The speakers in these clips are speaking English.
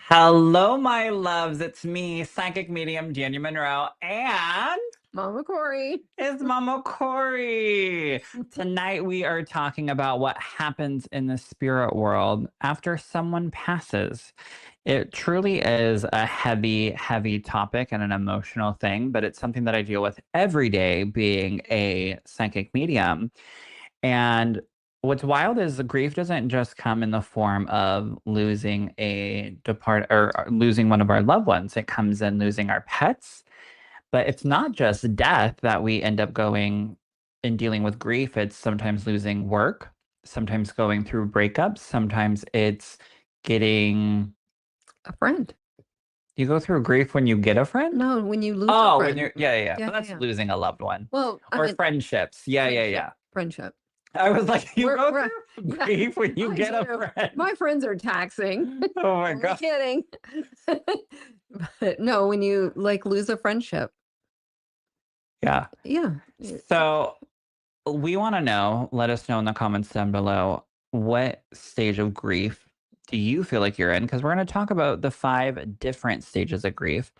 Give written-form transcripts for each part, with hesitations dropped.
Hello, my loves. It's me, psychic medium Daniel Monroe, and Mama Kori. it's Mama Kori. Tonight, we are talking about what happens in the spirit world after someone passes. It truly is a heavy, heavy topic and an emotional thing, but it's something that I deal with every day being a psychic medium. And what's wild is the grief doesn't just come in the form of losing or losing one of our loved ones. It comes in losing our pets, but it's not just death that we end up going and dealing with grief. It's sometimes losing work, sometimes going through breakups, sometimes it's getting A friend. you go through grief when you get a friend? No, when you lose a Oh, when friend. you're yeah. Yeah, But yeah, that's yeah. losing a loved one. Well, I Or mean, friendships. Yeah, yeah, friendship. yeah. Friendship. I was like, you go We're through yeah, grief when you I get a do. friend. My friends are taxing. Oh my Only god. kidding. But no, when you like lose a friendship. Yeah. Yeah. So we want to know, let us know in the comments down below, what stage of grief do you feel like you're in? Because we're going to talk about the 5 different stages of grief.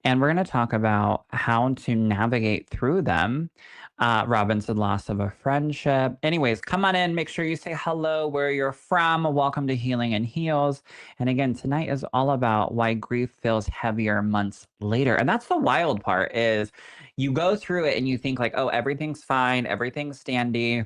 And we're going to talk about how to navigate through them. Robin said loss of a friendship. Anyways, come on in. Make sure you say hello, where you're from. Welcome to Healing and Heals. And again, tonight is all about why grief feels heavier months later. And that's the wild part is you go through it and you think like, oh, everything's fine, everything's dandy.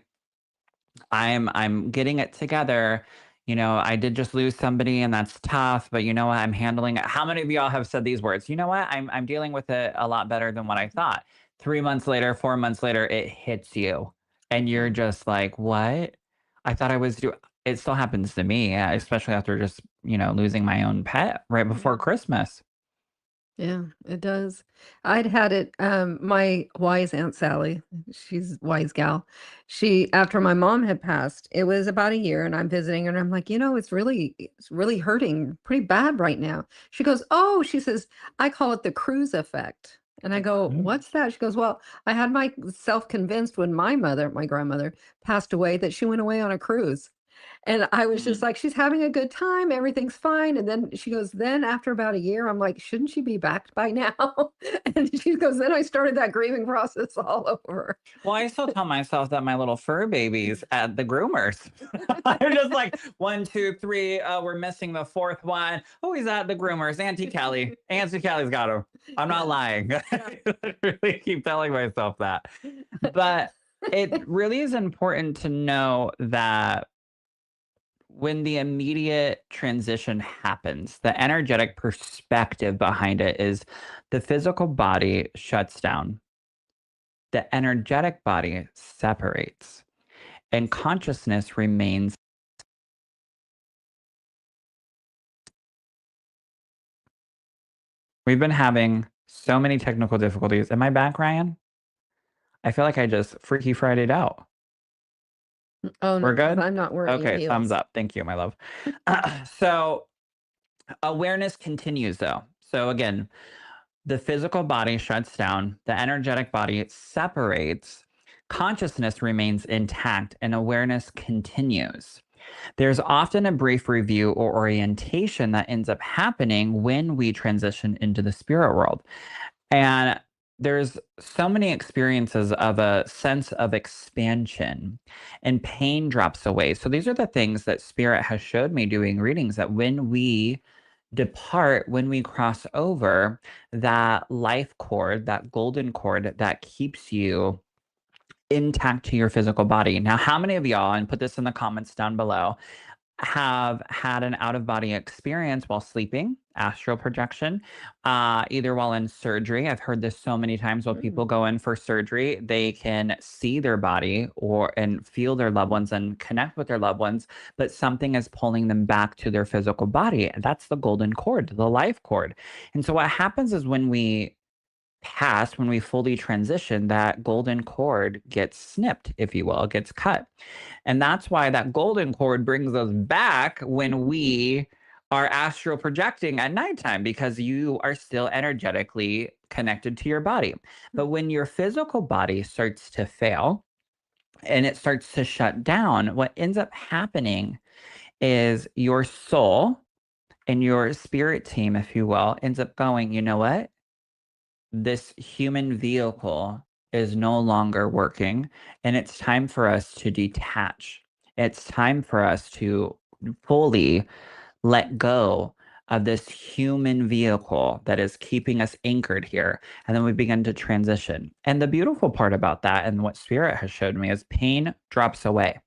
I'm getting it together. You know, I did just lose somebody and that's tough, but you know what? I'm handling it. How many of y'all have said these words? You know what? I'm dealing with it a lot better than what I thought. 3 months later, 4 months later, it hits you. And you're Yeah. just like, what? I thought I was doing it still happens to me, especially after just, losing my own pet right before Yeah. Christmas. Yeah, it does. I'd had it, my wise Aunt Sally, she's a wise gal. She after my mom had passed, it was about a year and I'm visiting her and I'm like, it's really hurting pretty bad right now. She goes, "Oh," she says, "I call it the cruise effect." And I go, Mm. "What's that?" She goes, "Well, I had myself convinced when my grandmother passed away that she went away on a cruise." And I was just Mm. like, "She's having a good time, everything's fine." And then she goes, "Then after about a year," I'm like, "Shouldn't she be back by now?" And she goes, "Then I started that grieving process all over." Well, I still tell myself that my little fur babies at the groomers. I'm just like 1, 2, 3. We're missing the fourth one. Oh, he's at the groomers. Auntie Kelly. Auntie Kelly's got him. I'm not Yeah, lying. yeah. I really keep telling myself that. But it really is important to know that when the immediate transition happens, the energetic perspective behind it is the physical body shuts down, the energetic body separates, and consciousness remains. We've been having so many technical difficulties. Am I back, Ryan? I feel like I just Freaky Friday'd out. Oh, no, We're because 'cause good? I'm not wearing Okay, thumbs heels. up. Thank you, my love. So awareness continues though. So again, the physical body shuts down, the energetic body separates, consciousness remains intact, and awareness continues. There's often a brief review or orientation that ends up happening when we transition into the spirit world. And there's so many experiences of a sense of expansion and pain drops away. So these are the things that spirit has showed me doing readings that when we depart, when we cross over, that life cord, that golden cord that keeps you intact to your physical body. Now, how many of y'all, and put this in the comments down below, have had an out of body experience while sleeping, astral projection, either while in surgery? I've heard this so many times while people Mm. go in for surgery, they can see their body and feel their loved ones and connect with their loved ones, but something is pulling them back to their physical body. That's the golden cord, the life cord. And so what happens is when we fully transition, that golden cord gets snipped, if you will, gets cut. And that's why that golden cord brings us back when we are astral projecting at nighttime, because you are still energetically connected to your body. But when your physical body starts to fail and it starts to shut down, what ends up happening is your soul And your spirit team, if you will, ends up going, you know what? This human vehicle is no longer working, and it's time for us to detach. It's time for us to fully let go of this human vehicle that is keeping us anchored here. And then we begin to transition. And the beautiful part about that, and what spirit has showed me, is pain drops away.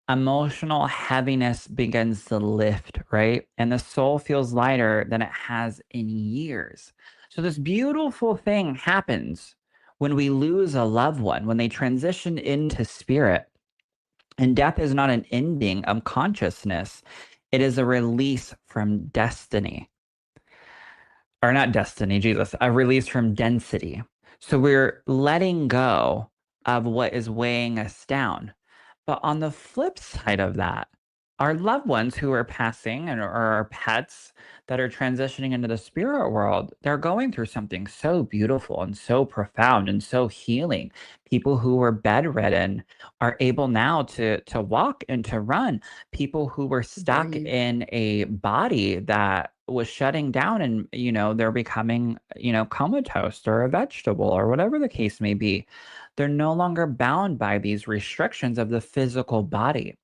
Emotional heaviness begins to lift, right? And the soul feels lighter than it has in years. So, this beautiful thing happens when we lose a loved one, when they transition into spirit. And death is not an ending of consciousness, it is a release from destiny. Or not destiny, Jesus, a release from density. So, we're letting go of what is weighing us down. But on the flip side of that, our loved ones who are passing or our pets that are transitioning into the spirit world, they're going through something so beautiful and so profound and so healing. People who were bedridden are able now to walk and to run. People who were stuck Breathe. in a body that was shutting down and they're becoming comatose or a vegetable or whatever the case may be, they're no longer bound by these restrictions of the physical body.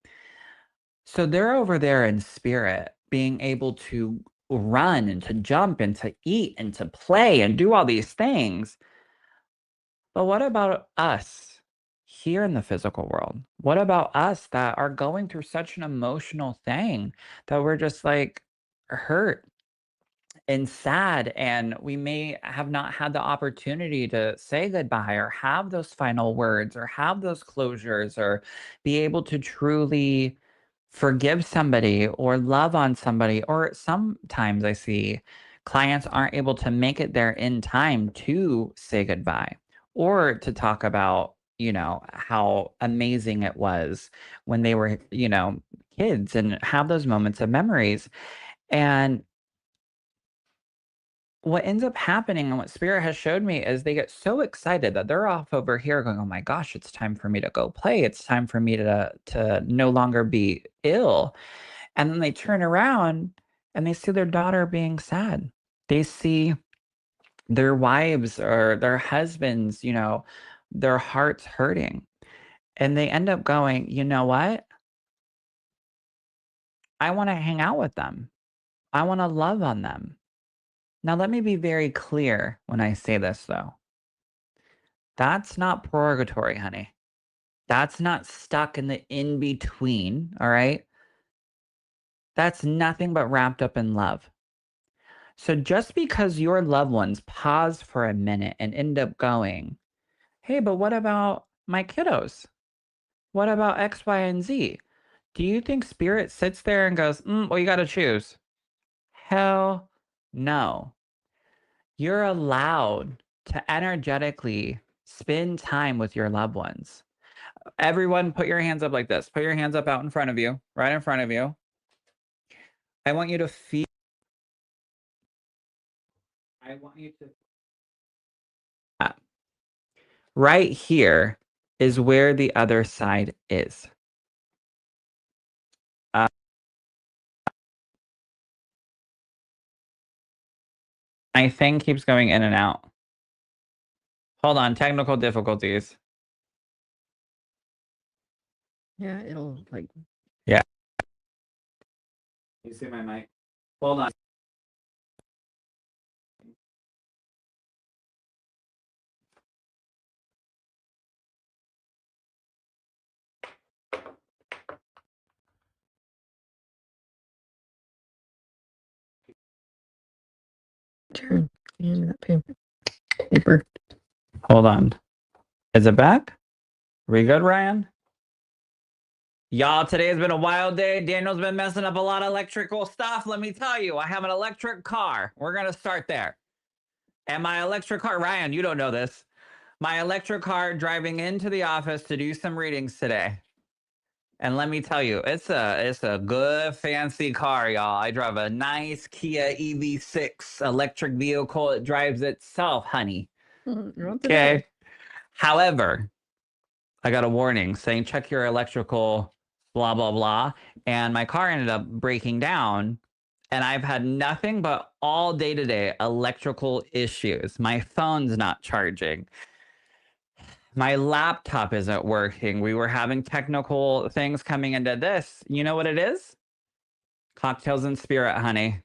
So they're over there in spirit, being able to run and to jump and to eat and to play and do all these things. But what about us here in the physical world? What about us that are going through such an emotional thing that we're just like hurt and sad, and we may have not had the opportunity to say goodbye or have those final words or have those closures or be able to truly forgive somebody or love on somebody. Or sometimes I see clients aren't able to make it there in time to say goodbye or to talk about how amazing it was when they were kids, and have those moments of memories. And what ends up happening, and what spirit has showed me, is they get so excited that they're off over here going, "Oh my gosh, it's time for me to go play. It's time for me to no longer be ill." And then they turn around and they see their daughter being sad. They see their wives or their husbands, their hearts hurting. And they end up going, "You know what? I want to hang out with them. I want to love on them." Now, let me be very clear when I say this, though. That's not purgatory, honey. That's not stuck in the in between, all right? That's nothing but wrapped up in love. So just because your loved ones pause for a minute and end up going, "Hey, but what about my kiddos? What about X, Y, and Z?" Do you think spirit sits there and goes, "Well, you got to choose"? Hell no. You're allowed to energetically spend time with your loved ones. Everyone, put your hands up like this. Put your hands up out in front of you, right in front of you. I want you to feel. I want you to. Right here is where the other side is. Uh, my thing keeps going in and out. Hold on, technical difficulties. Yeah, it'll like Yeah. You see my mic? Hold on. turn. Hand me that paper. Hold on. Is it back? We good, Ryan? Y'all, today has been a wild day. Daniel's been messing up a lot of electrical stuff. Let me tell you, I have an electric car. We're going to start there. And my electric car, Ryan, you don't know this. My electric car driving into the office to do some readings today. And let me tell you, it's a good fancy car, y'all. I drive a nice Kia EV6 electric vehicle. It drives itself, honey. Okay. However, I got a warning saying check your electrical, blah, blah, blah. And my car ended up breaking down. and I've had nothing but all day today electrical issues. My phone's not charging. My laptop isn't working. We were having technical things coming into this. You know what it is? Cocktails and spirit, honey.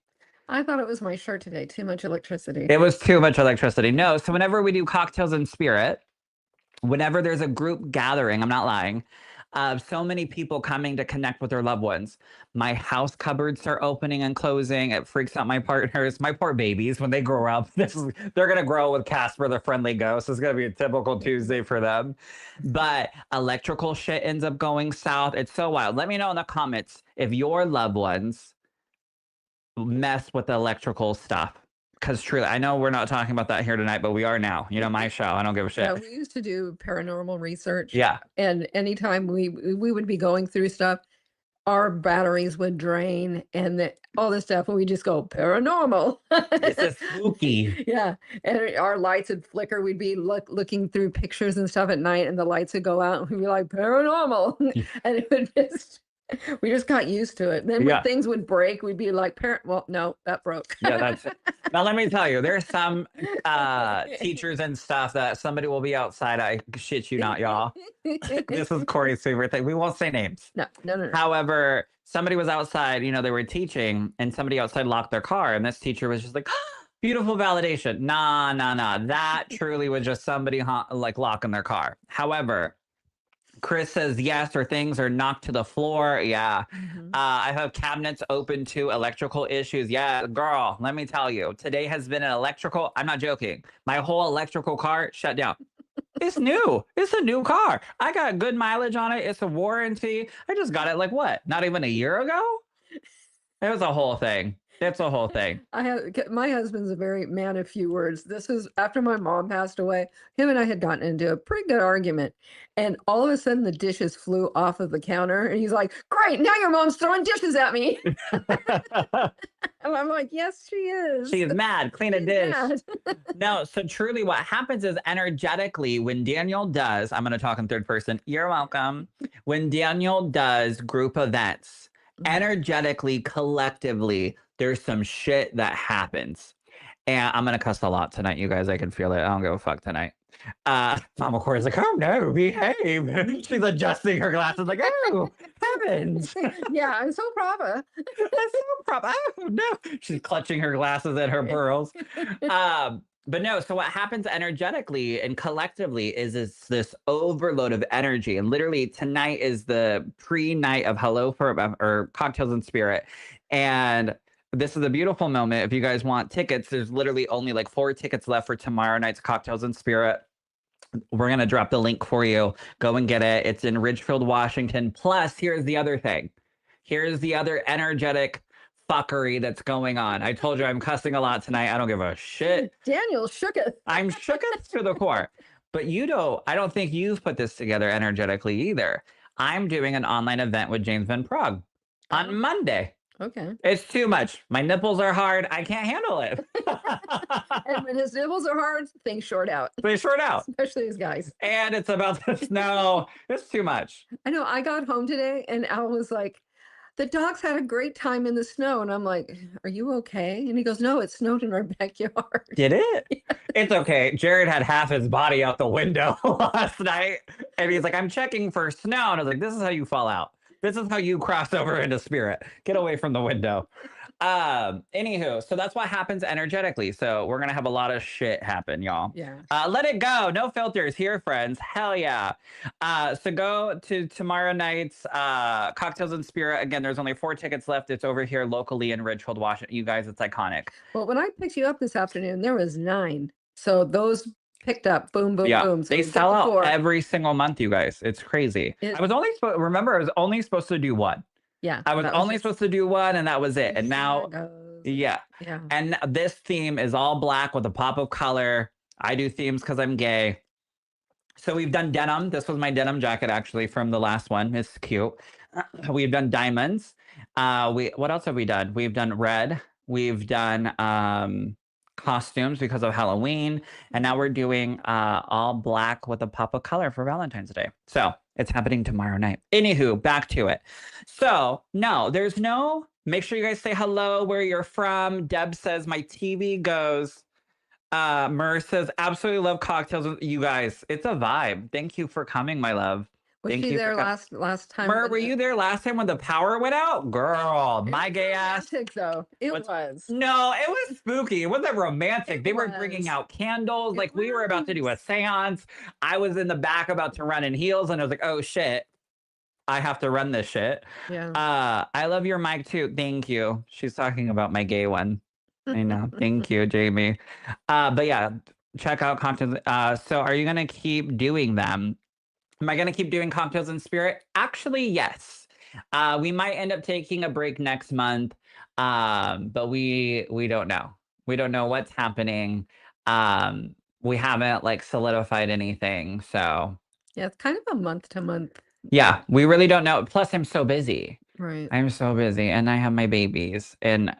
I thought it was my shirt today. Too much electricity. It was too much electricity. No, so whenever we do cocktails and spirit, whenever there's a group gathering, I'm not lying, so many people coming to connect with their loved ones. My house cupboards are opening and closing. It freaks out my partners, my poor babies. When they grow up, they're gonna grow with Casper the Friendly Ghost. It's gonna be a typical Tuesday for them. But electrical shit ends up going south. It's so wild. Let me know in the comments if your loved ones mess with the electrical stuff. Because truly, I know we're not talking about that here tonight, but we are now. You know, my show. I don't give a Yeah, shit. we used to do paranormal research. Yeah. And anytime we would be going through stuff, our batteries would drain and all this stuff, and we just go paranormal. This is spooky. Yeah, and our lights would flicker. We'd be looking through pictures and stuff at night, and the lights would go out, and we'd be like paranormal, and it would just. We just got used to it. Then when things would break, we'd be like, well, no, that broke. Yeah, that's it. Now, let me tell you, there's some teachers and stuff that somebody will be outside. I shit you not, y'all. This is Kori's favorite thing. We won't say names. No. However, somebody was outside, you know, they were teaching, and somebody outside locked their car, and this teacher was just like, beautiful validation. Nah. That truly was just somebody like locking their car. However, Chris says yes, or things are knocked to the floor. Yeah. I have cabinets open to electrical issues. Yeah, girl, let me tell you, today has been an electrical. I'm not joking. My whole electrical car shut down. It's new. It's a new car. I got good mileage on it. It's a warranty. I just got it like what? Not even a year ago? It was a whole thing. It's a whole thing. My husband's a very man of few words. This is after my mom passed away. Him and I had gotten into a pretty good argument, and all of a sudden the dishes flew off of the counter, and he's like, "Great, now your mom's throwing dishes at me." And I'm like, "Yes, she is. She's mad. Clean a dish." No, so truly what happens is energetically when Daniel does, I'm going to talk in third person. You're welcome. When Daniel does group events, energetically, collectively, there's some shit that happens. And I'm going to cuss a lot tonight, you guys. I can feel it. I don't give a fuck tonight. Mama Corey's like, oh no, behave. She's adjusting her glasses like, oh, heavens. Yeah, I'm so proper. I'm so proper. Oh no. She's clutching her glasses at her pearls. But no, so what happens energetically and collectively is this overload of energy. And literally tonight is the pre-night of Hello or Cocktails and Spirit. And this is a beautiful moment. If you guys want tickets, there's literally only like 4 tickets left for tomorrow night's Cocktails and Spirit. We're going to drop the link for you. Go and get it. It's in Ridgefield, Washington. Plus, here's the other thing. Here's the other energetic fuckery that's going on. I told you I'm cussing a lot tonight. I don't give a shit. Daniel shooketh. I'm shooketh to the core. But I don't think you've put this together energetically either. I'm doing an online event with James Van Prague on Monday. Okay. It's too much. My nipples are hard. I can't handle it. And when his nipples are hard, things short out. They short out. Especially his guys. And it's about the snow. It's too much. I know. I got home today and Al was like, the dogs had a great time in the snow. And I'm like, are you okay? And he goes, no, it snowed in our backyard. Did it? Yeah. It's okay. Jared had half his body out the window last night. And he's like, I'm checking for snow. And I was like, this is how you fall out. This is how you cross over into spirit. Get away from the window. Anywho, so that's what happens energetically. So we're gonna have a lot of shit happen, y'all. Yeah. Let it go. No filters here, friends. Hell yeah. So go to tomorrow night's Cocktails and Spirit. Again, there's only 4 tickets left. It's over here locally in Ridgefield, Washington. You guys, it's iconic. Well, when I picked you up this afternoon, there was 9. So those picked up, boom, boom, boom. So they sell out every single month, you guys. It's crazy. I was only supposed to do 1. Yeah. I was only supposed to do 1, and that was it. And now, yeah. And this theme is all black with a pop of color. I do themes because I'm gay. So we've done denim. This was my denim jacket, actually, from the last one. It's cute. We've done diamonds. What else have we done? We've done red. We've done costumes because of Halloween. And now we're doing all black with a pop of color for Valentine's Day. So it's happening tomorrow night. Anywho, back to it. So no, there's no Make sure you guys say hello, where you're from. Deb says my TV goes. Mur says absolutely love cocktails with you guys. It's a vibe. Thank you for coming, my love. Was Thank she you for there coming. last time Mur, when were you there last time when the power went out? Girl, it my was gay ass. romantic though. It What's was. no, it was spooky. It wasn't romantic. It They were bringing was. out candles. It Like we were about to do a was. seance. I was in the back about to run in heels, and I was like, oh shit, I have to run this shit. Yeah. I love your mic too. Thank you. She's talking about my gay one. I know. Thank you, Jamie. But yeah, check out cocktails. So are you gonna keep doing them? Am I gonna keep doing cocktails in spirit? Actually, yes. We might end up taking a break next month. But we don't know. We don't know what's happening. We haven't like solidified anything. So Yeah, it's kind of a month to month. yeah, we really don't know. Plus, I'm so busy. Right. I'm so busy, and I have my babies, and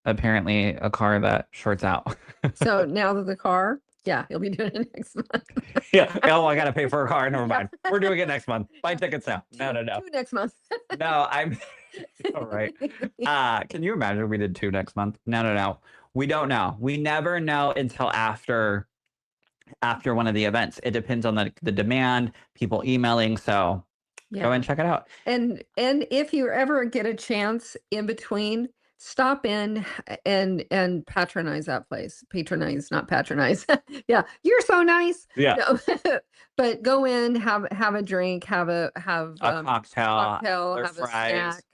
apparently a car that shorts out. So now that the car, yeah, you'll be doing it next month. Yeah. Oh, I gotta pay for a car. Never Yeah. mind. We're doing it next month. Buy Yeah. tickets now. No, no, no. Two next month. No, I'm all right. Can you imagine if we did 2 next month? No, no, no. We don't know. We never know until after one of the events. It depends on the demand, people emailing. So go Yeah. and check it out. And if you ever get a chance in between, stop in and patronize that place. Patronize, not patronize. Yeah, you're so nice. Yeah. No, but go in, have a drink, have A cocktail, cocktail, or have a fries. snack.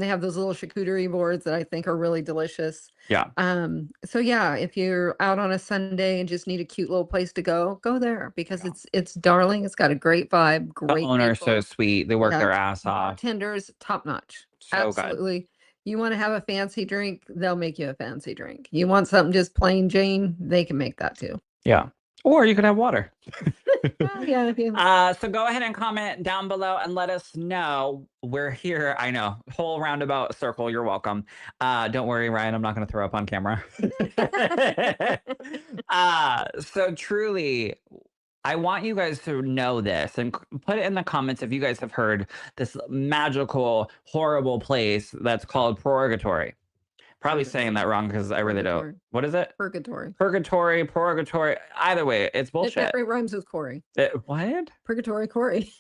They have those little charcuterie boards that I think are really delicious. Yeah. So yeah, if you're out on a Sunday and just need a cute little place to go, go there because Yeah. it's darling. It's got a great vibe, The great owner's so people. sweet. They work Yeah, their ass off. bartenders, top notch. So good. Absolutely. You want to have a fancy drink, they'll make you a fancy drink. You want something just plain Jane, they can make that too. Yeah. Or you could have water. Yeah, if you So go ahead and comment down below and let us know. We're here. I know. Whole roundabout circle. You're welcome. Don't worry, Ryan. I'm not going to throw up on camera. So truly, I want you guys to know this and put it in the comments if you guys have heard this magical, horrible place that's called purgatory. Probably saying that wrong because I really don't. Purgatory. What is it? Purgatory. Purgatory. Either way, it's bullshit. It rhymes with Kori. What? Purgatory Kori.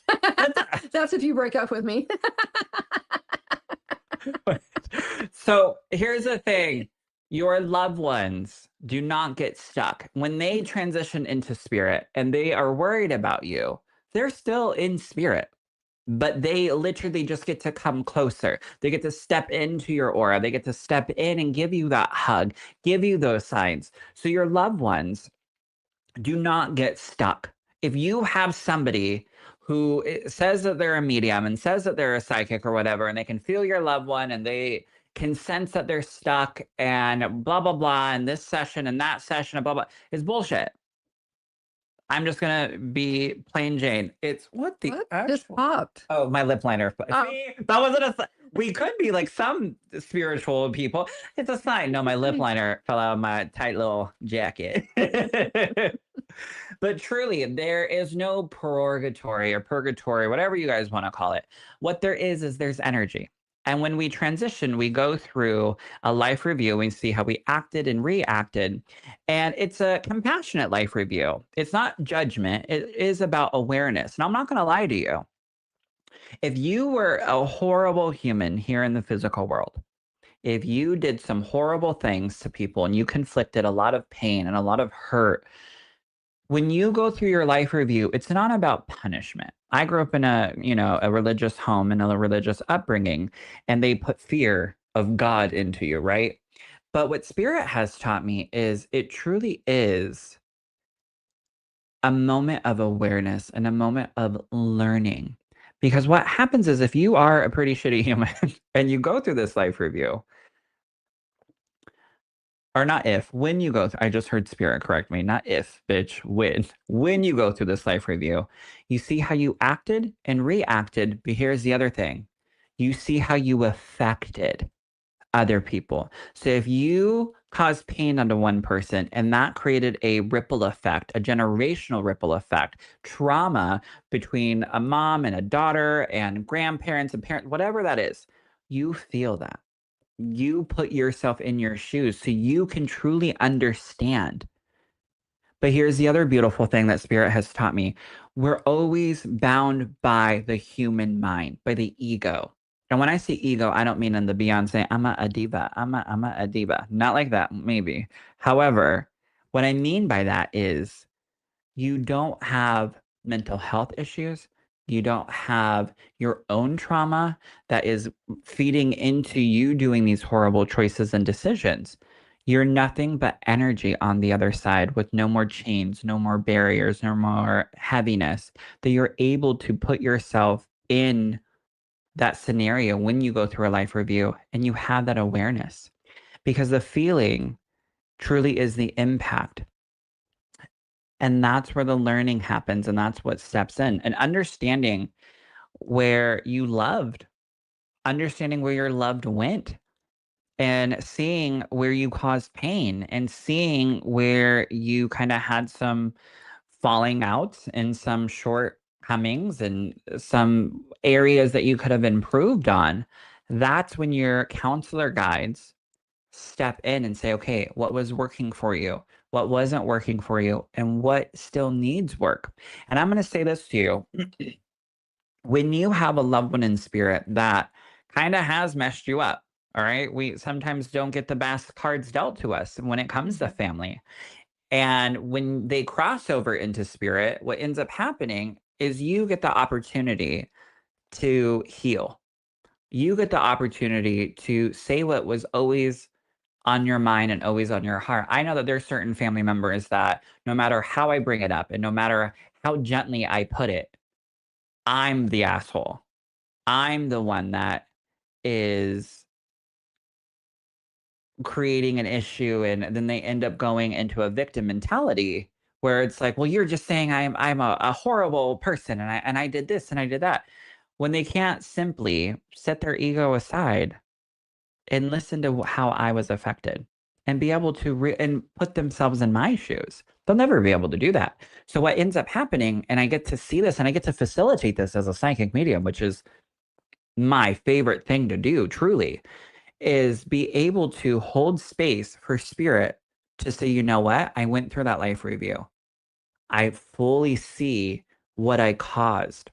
That's if you break up with me. So here's the thing. Your loved ones do not get stuck. When they transition into spirit and they are worried about you, they're still in spirit. But they literally just get to come closer. They get to step into your aura. They get to step in and give you that hug, give you those signs. So your loved ones do not get stuck. If you have somebody who says that they're a medium and says that they're a psychic or whatever, and they can feel your loved one and they can sense that they're stuck and blah, blah, blah, and this session and that session and blah, blah, is bullshit. I'm just gonna be plain Jane. It's what the just popped. Oh, my lip liner. Oh. See, that wasn't a. We could be like some spiritual people. It's a sign. No, my lip liner fell out of my tight little jacket. But truly, there is no purgatory or purgatory, whatever you guys want to call it. What there is there's energy. And when we transition, we go through a life review. We see how we acted and reacted. And it's a compassionate life review. It's not judgment. It is about awareness. And I'm not going to lie to you. If you were a horrible human here in the physical world, if you did some horrible things to people and you conflicted a lot of pain and a lot of hurt, when you go through your life review, it's not about punishment. I grew up in a religious home and a religious upbringing, and they put fear of God into you, right? But what spirit has taught me is it truly is a moment of awareness and a moment of learning. Because what happens is if you are a pretty shitty human and you go through this life review, or not if, when you go through, I just heard spirit correct me, not if, bitch, when you go through this life review, you see how you acted and reacted, but here's the other thing. You see how you affected other people. So if you caused pain onto one person and that created a ripple effect, a generational ripple effect, trauma between a mom and a daughter and grandparents and parents, whatever that is, you feel that. You put yourself in your shoes so you can truly understand. But here's the other beautiful thing that Spirit has taught me. We're always bound by the human mind, by the ego. And when I say ego, I don't mean in the Beyonce, I'm a diva. I'm a diva. Not like that, maybe. However, what I mean by that is you don't have mental health issues. You don't have your own trauma that is feeding into you doing these horrible choices and decisions. You're nothing but energy on the other side with no more chains, no more barriers, no more heaviness, that you're able to put yourself in that scenario when you go through a life review and you have that awareness because the feeling truly is the impact. And that's where the learning happens, and that's what steps in. And understanding where you loved, understanding where your loved went, and seeing where you caused pain, and seeing where you kinda had some falling outs and some shortcomings and some areas that you could have improved on. That's when your counselor guides step in and say, okay, what was working for you? What wasn't working for you? And what still needs work? And I'm going to say this to you. When you have a loved one in spirit that kind of has messed you up, all right, we sometimes don't get the best cards dealt to us when it comes to Mhm. family. And when they cross over into spirit, what ends up happening is you get the opportunity to heal. You get the opportunity to say what was always on your mind and always on your heart. I know that there's certain family members that no matter how I bring it up and no matter how gently I put it, I'm the asshole. I'm the one that is creating an issue and then they end up going into a victim mentality where it's like, well, you're just saying I'm a horrible person and I did this and I did that. When they can't simply set their ego aside and listen to how I was affected and be able to and put themselves in my shoes. They'll never be able to do that. So what ends up happening, and I get to see this and I get to facilitate this as a psychic medium, which is my favorite thing to do, truly, is be able to hold space for spirit to say, you know what? I went through that life review. I fully see what I caused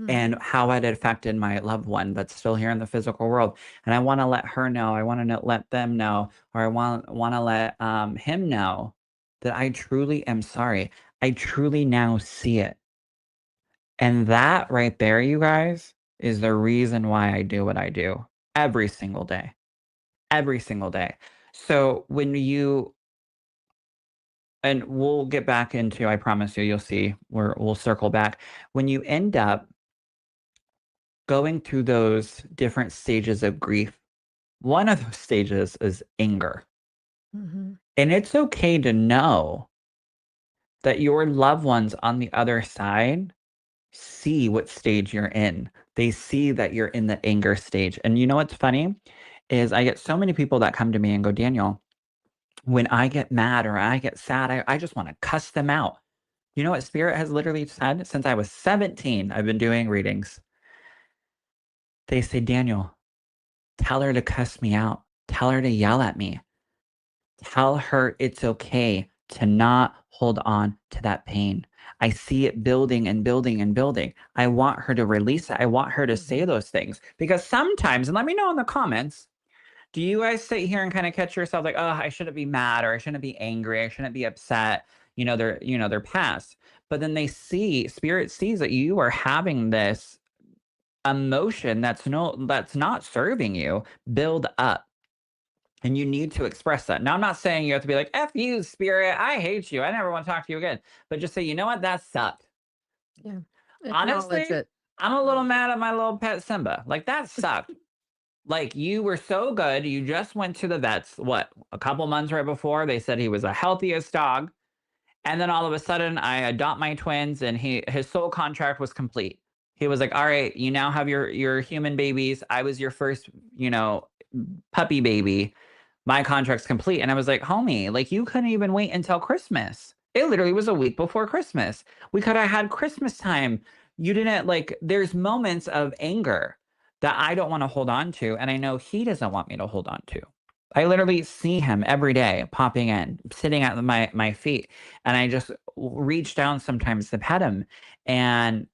and Mhm. how it affected my loved one that's still here in the physical world. And I want to let her know, I want to let them know, or I want to let him know that I truly am sorry. I truly now see it. And that right there, you guys, is the reason why I do what I do every single day. Every single day. So when you and we'll get back into, I promise you, you'll see, we'll circle back. When you end up going through those different stages of grief, one of those stages is anger. Mhm. And it's okay to know that your loved ones on the other side see what stage you're in. They see that you're in the anger stage. And you know what's funny is I get so many people that come to me and go, Daniel, when I get mad or I get sad, I just want to cuss them out. You know what Spirit has literally said since I was 17? I've been doing readings. They say, Daniel, tell her to cuss me out. Tell her to yell at me. Tell her it's okay to not hold on to that pain. I see it building and building and building. I want her to release it. I want her to say Mhm. those things because sometimes, and let me know in the comments, do you guys sit here and kind of catch yourself like, oh, I shouldn't be mad or I shouldn't be angry, I shouldn't be upset, they're past. But then they see, spirit sees that you are having this emotion that's not serving you build up. And you need to express that. Now, I'm not saying you have to be like, F you, spirit. I hate you. I never want to talk to you again. But just say, you know what? That sucked. Yeah. Acknowledge Honestly, it. I'm a little Acknowledge it. mad at my little pet Simba. Like, that sucked. Like, you were so good. You just went to the vets, what, a couple months right before? They said he was the healthiest dog. And then all of a sudden, I adopt my twins, and his soul contract was complete. He was like, all right, you now have your human babies. I was your first, puppy baby. My contract's complete. And I was like, homie, like you couldn't even wait until Christmas. It literally was a week before Christmas. We could have had Christmas time. You didn't like, there's moments of anger that I don't want to hold on to, and I know he doesn't want me to hold on to. I literally see him every day popping in, sitting at my feet, and I just reach down sometimes to pet him, and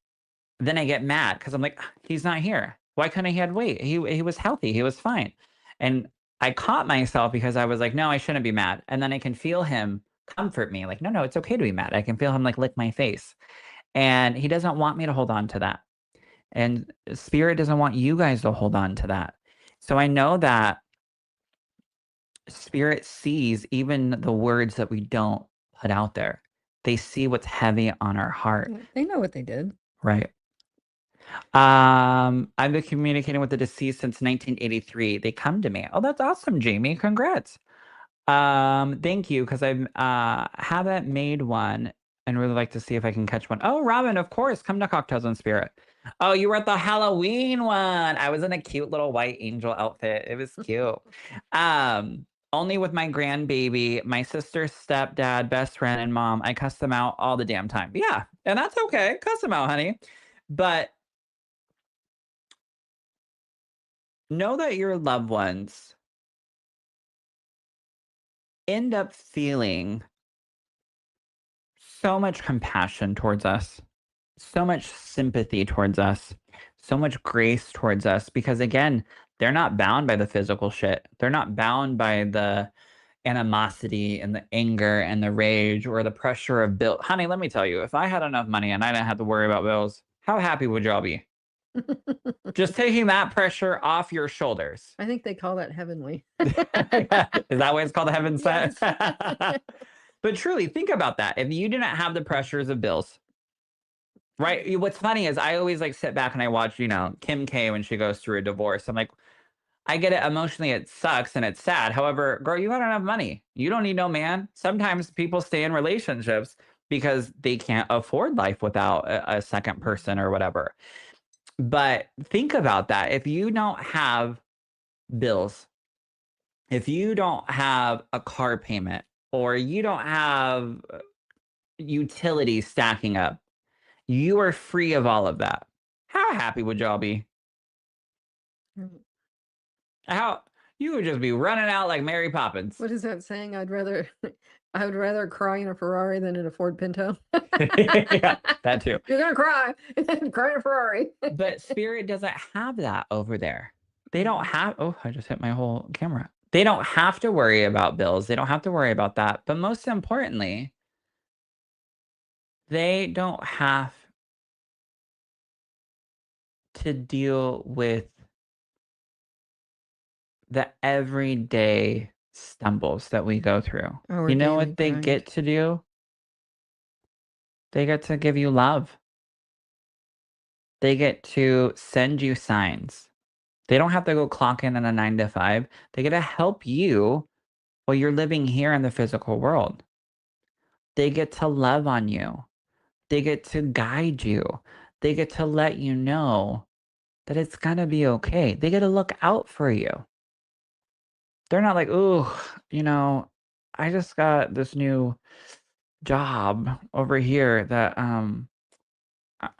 then I get mad because I'm like, he's not here. Why couldn't he had wait? He was healthy. He was fine. And I caught myself because I was like, no, I shouldn't be mad. And then I can feel him comfort me, like, no, no, it's okay to be mad. I can feel him like lick my face. And he doesn't want me to hold on to that. And spirit doesn't want you guys to hold on to that. So I know that spirit sees even the words that we don't put out there. They see what's heavy on our heart. Yeah, they know what they did. Right. I've been communicating with the deceased since 1983. They come to me. Oh, that's awesome, Jamie. Congrats. Thank you, because I haven't made one and really like to see if I can catch one. Oh, Robin, of course. Come to Cocktails on Spirit. Oh, you were at the Halloween one. I was in a cute little white angel outfit. It was cute. Only with my grandbaby, my sister, stepdad, best friend, and mom. I cuss them out all the damn time. Yeah, and that's okay. Cuss them out, honey. But know that your loved ones end up feeling so much compassion towards us, so much sympathy towards us, so much grace towards us, because again, they're not bound by the physical shit. They're not bound by the animosity and the anger and the rage or the pressure of bill. Honey, let me tell you, if I had enough money and I didn't have to worry about bills, how happy would y'all be? Just taking that pressure off your shoulders. I think they call that heavenly. Is that why it's called the heaven set? Yes. But truly, think about that. If you didn't have the pressures of bills, right? What's funny is I always like sit back and I watch, Kim K when she goes through a divorce. I'm like, I get it emotionally, it sucks and it's sad. However, girl, you got enough money. You don't need no man. Sometimes people stay in relationships because they can't afford life without a second person or whatever. But think about that. If you don't have bills, if you don't have a car payment, or you don't have utilities stacking up, you are free of all of that. How happy would y'all be? How you would just be running out like Mary Poppins. What is that saying? I would rather cry in a Ferrari than in a Ford Pinto. Yeah, that too. You're gonna cry. Cry in a Ferrari. But spirit doesn't have that over there. They don't have, oh, I just hit my whole camera. They don't have to worry about bills. They don't have to worry about that. But most importantly, they don't have to deal with the everyday stumbles that we go through. Our You know daily what they grind. get to do? They get to give you love. They get to send you signs. They don't have to go clock in a 9 to 5. They get to help you while you're living here in the physical world. They get to love on you. They get to guide you. They get to let you know that it's going to be okay. They get to look out for you. They're not like, "Ooh, I just got this new job over here that I'm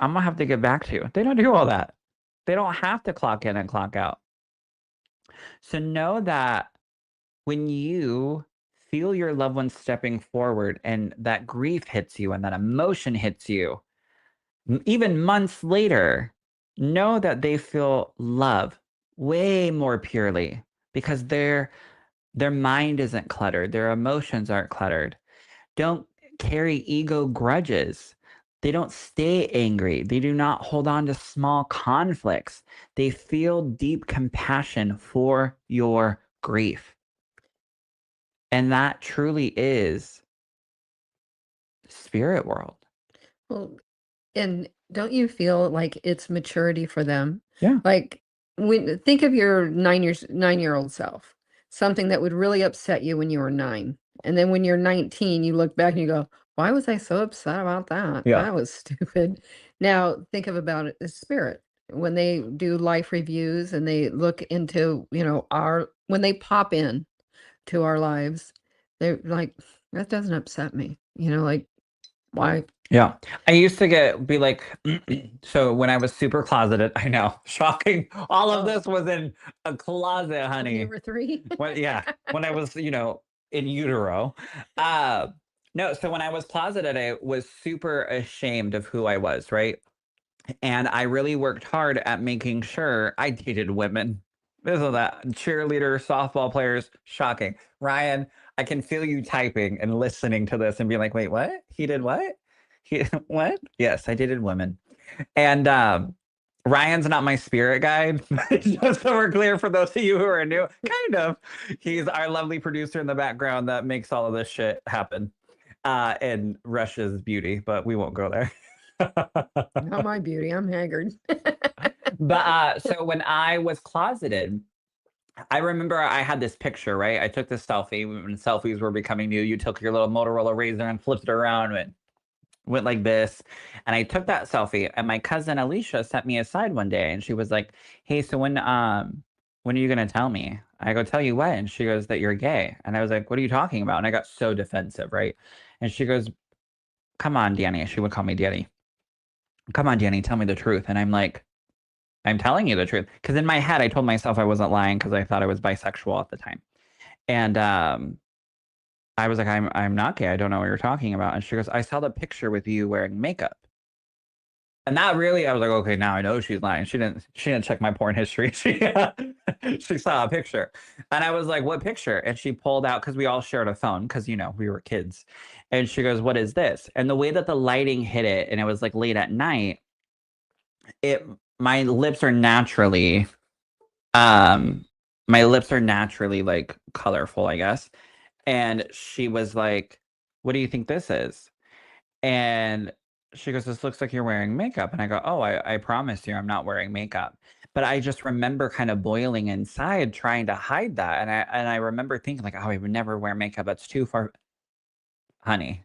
gonna have to get back to." They don't do all that. They don't have to clock in and clock out. So know that when you feel your loved ones stepping forward and that grief hits you and that emotion hits you, even months later, know that they feel love way more purely because their mind isn't cluttered, their emotions aren't cluttered. Don't carry ego grudges. They don't stay angry. They do not hold on to small conflicts. They feel deep compassion for your grief. And that truly is spirit world. Well, and don't you feel like it's maturity for them? Yeah. Like, when think of your 9-year-old self, something that would really upset you when you were 9, and then when you're 19, you look back and you go, "Why was I so upset about that? Yeah. That was stupid." Now, think of about it as spirit. When they do life reviews and they look into, our when they pop in to our lives, they're like, "That doesn't upset me." Like, why? Yeah. I used to be like, so when I was super closeted, I know, shocking. All of Oh, this was in a closet, when you honey. were 3? Yeah, when I was, in utero. Uh, no, so when I was closeted, I was super ashamed of who I was, right? And I really worked hard at making sure I dated women. This is that cheerleader, softball players, shocking. Ryan, I can feel you typing and listening to this and being like, wait, what? He did what? He what? Yes, I dated women. And Ryan's not my spirit guide, just so we're clear for those of you who are new. Kind of. He's our lovely producer in the background that makes all of this shit happen. And Russia's beauty, but we won't go there. Not my beauty, I'm haggard. But so when I was closeted, I remember I had this picture, right? I took this selfie when selfies were becoming new. You took your little Motorola Razor and flipped it around and went like this. And I took that selfie, and my cousin Alicia sent me aside one day, and she was like, "Hey, so when are you gonna tell me?" I go, "Tell you what?" And she goes, "That you're gay." And I was like, "What are you talking about?" And I got so defensive, right? And she goes, "Come on, Danny." She would call me Danny. "Come on, Danny, tell me the truth." And I'm like, I'm telling you the truth. Because in my head, I told myself I wasn't lying because I thought I was bisexual at the time. And I was like, I'm not gay. I don't know what you're talking about. And she goes, I saw the picture with you wearing makeup. And that really, I was like, okay, now I know she's lying. She didn't check my porn history. She saw a picture. And I was like, what picture? And she pulled out, because we all shared a phone, because we were kids. And she goes, what is this? And the way that the lighting hit it, and it was like late at night, it my lips are naturally Um, my lips are naturally, like, colorful, I guess, and she was like, "What do you think this is?" And she goes, "This looks like you're wearing makeup," and I go, "Oh, I promise you I'm not wearing makeup." But I just remember kinda boiling inside trying to hide that, and I remember thinking like, "Oh, I would never wear makeup, that's too far." Honey,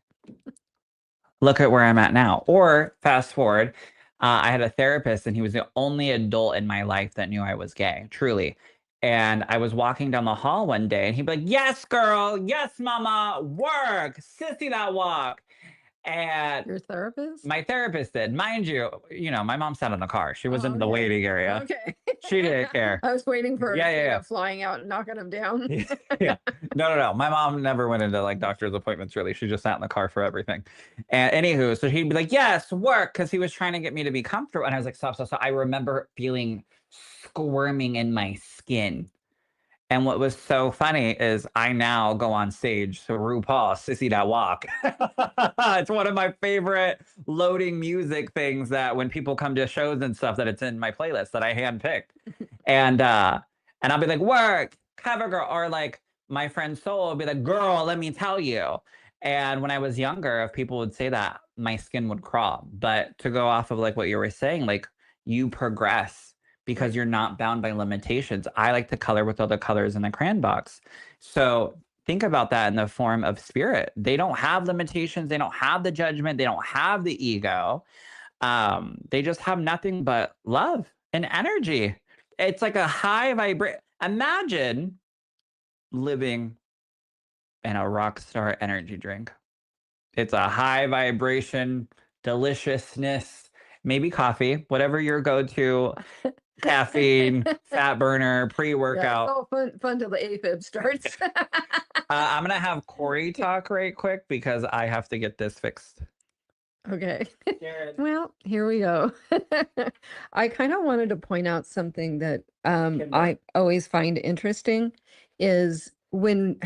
look at where I'm at now. Or fast forward, I had a therapist, and he was the only adult in my life that knew I was gay, truly. And I was walking down the hall one day, and he'd be like, "Yes, girl. Yes, mama. Work. Sissy that walk." And Your therapist? my therapist did. Mind you, my mom sat in the car. She was Oh, in the okay. waiting area. Okay. She didn't care. I was waiting for her Yeah, to yeah, be yeah. flying out and knocking him down. Yeah. No, no, no. My mom never went into like doctor's appointments really. She just sat in the car for everything. And anywho, so he'd be like, yes, work, because he was trying to get me to be comfortable. And I was like, stop, stop, stop. I remember feeling squirming in my skin. And what was so funny is I now go on stage. So RuPaul, Sissy That Walk. It's one of my favorite loading music things that when people come to shows and stuff, that it's in my playlist that I handpicked. And and I'll be like, work, cover girl, or like my friend Soul will be like, girl, let me tell you. And when I was younger, if people would say that, my skin would crawl. But to go off of like what you were saying, like you progress because Right. you're not bound by limitations. I like to color with all the colors in the crayon box. So think about that in the form of spirit. They don't have limitations, they don't have the judgment, they don't have the ego. They just have nothing but love and energy. It's like a high vibration. Imagine living in a rock star energy drink. It's a high vibration, deliciousness, maybe coffee, whatever your go-to caffeine, fat burner, Yeah, it's pre-workout. all fun till the AFib starts. I'm gonna have Kori talk right quick because I have to get this fixed. Okay. Jared, Well, here we go. I kind of wanted to point out something that Kimber. I always find interesting is when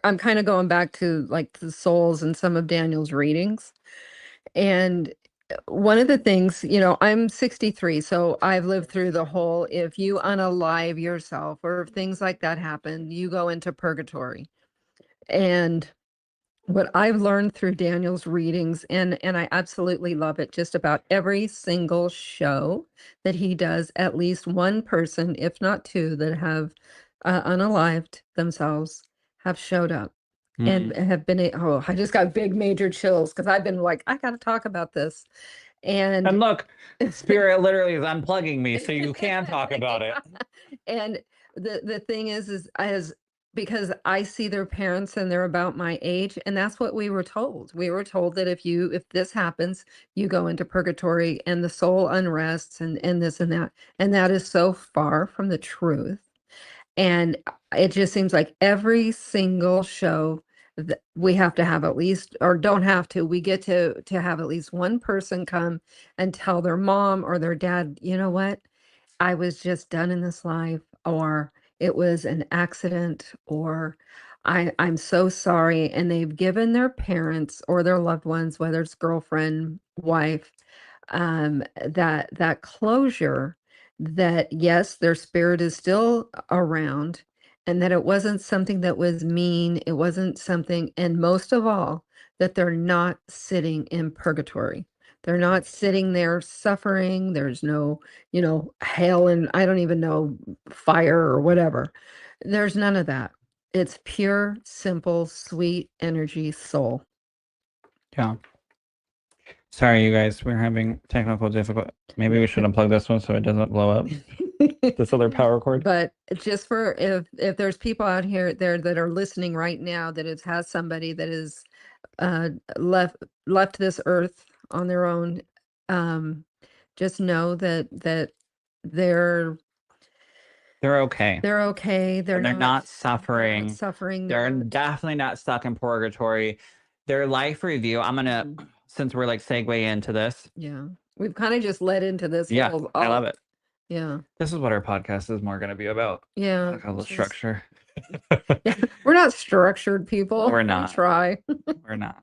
I'm kind of going back to like the souls and some of Daniel's readings. And one of the things, I'm 63, so I've lived through the whole if you unalive yourself or if things like that happen, you go into purgatory. And what I've learned through Daniel's readings, and I absolutely love it, just about every single show that he does, at least one person, if not two, that have unalived themselves have showed up and Mm. have been, oh, I just got big major chills because I've been like, I got to talk about this. And And look, Spirit literally is unplugging me, so you can talk about it. and the thing is as because I see their parents and they're about my age, and that's what we were told. We were told that if this happens, you go into purgatory and the soul unrests and this and that is so far from the truth. And it just seems like every single show that we have to have at least, or don't have to, we get to have at least one person come and tell their mom or their dad, you know what? I was just done in this life, or it was an accident, or I'm so sorry. And they've given their parents or their loved ones, whether it's girlfriend, wife, that closure that yes, their spirit is still around, and that it wasn't something that was mean, it wasn't something, and most of all, that they're not sitting in purgatory. They're not sitting there suffering. There's no, hell and I don't even know, fire or whatever. There's none of that. It's pure, simple, sweet energy soul. Yeah. Sorry, you guys. We're having technical difficulty. Maybe we should unplug this one so it doesn't blow up. This other power cord. But just for if there's people out here there that are listening right now that has somebody that is uh left this earth on their own, just know that they're They're okay. they're okay. They're And they're not not suffering. suffering. They're They're definitely not stuck in purgatory. Their life review, I'm gonna, since we're like segue into this. Yeah. We've kind of just led into this Yeah, whole I love it. Yeah. This is what our podcast is more gonna be about. Yeah. Like a little structure. Yeah. We're not structured people. We're We not. try. We're not.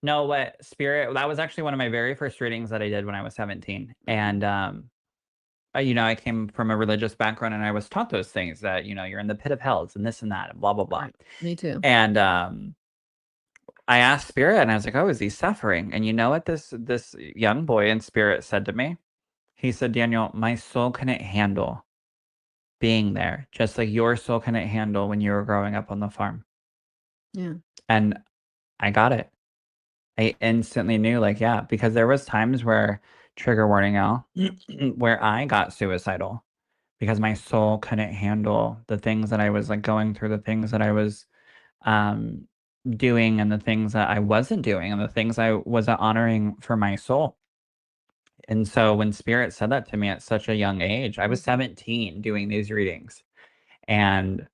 No, what spirit, that was actually one of my very first readings that I did when I was 17. And I came from a religious background and I was taught those things that, you're in the pit of hells and this and that and blah blah blah. Right. Me too. And I asked spirit and I was like, "Oh, is he suffering?" And you know what this young boy in spirit said to me? He said, "Daniel, my soul couldn't handle being there, just like your soul couldn't handle when you were growing up on the farm." Yeah. And I got it. I instantly knew, like, yeah, because there was times where, trigger warning, Al, where I got suicidal because my soul couldn't handle the things that I was like going through, the things that I was um, doing, and the things that I wasn't doing, and the things I wasn't honoring for my soul. And so when Spirit said that to me at such a young age, I was 17 doing these readings, and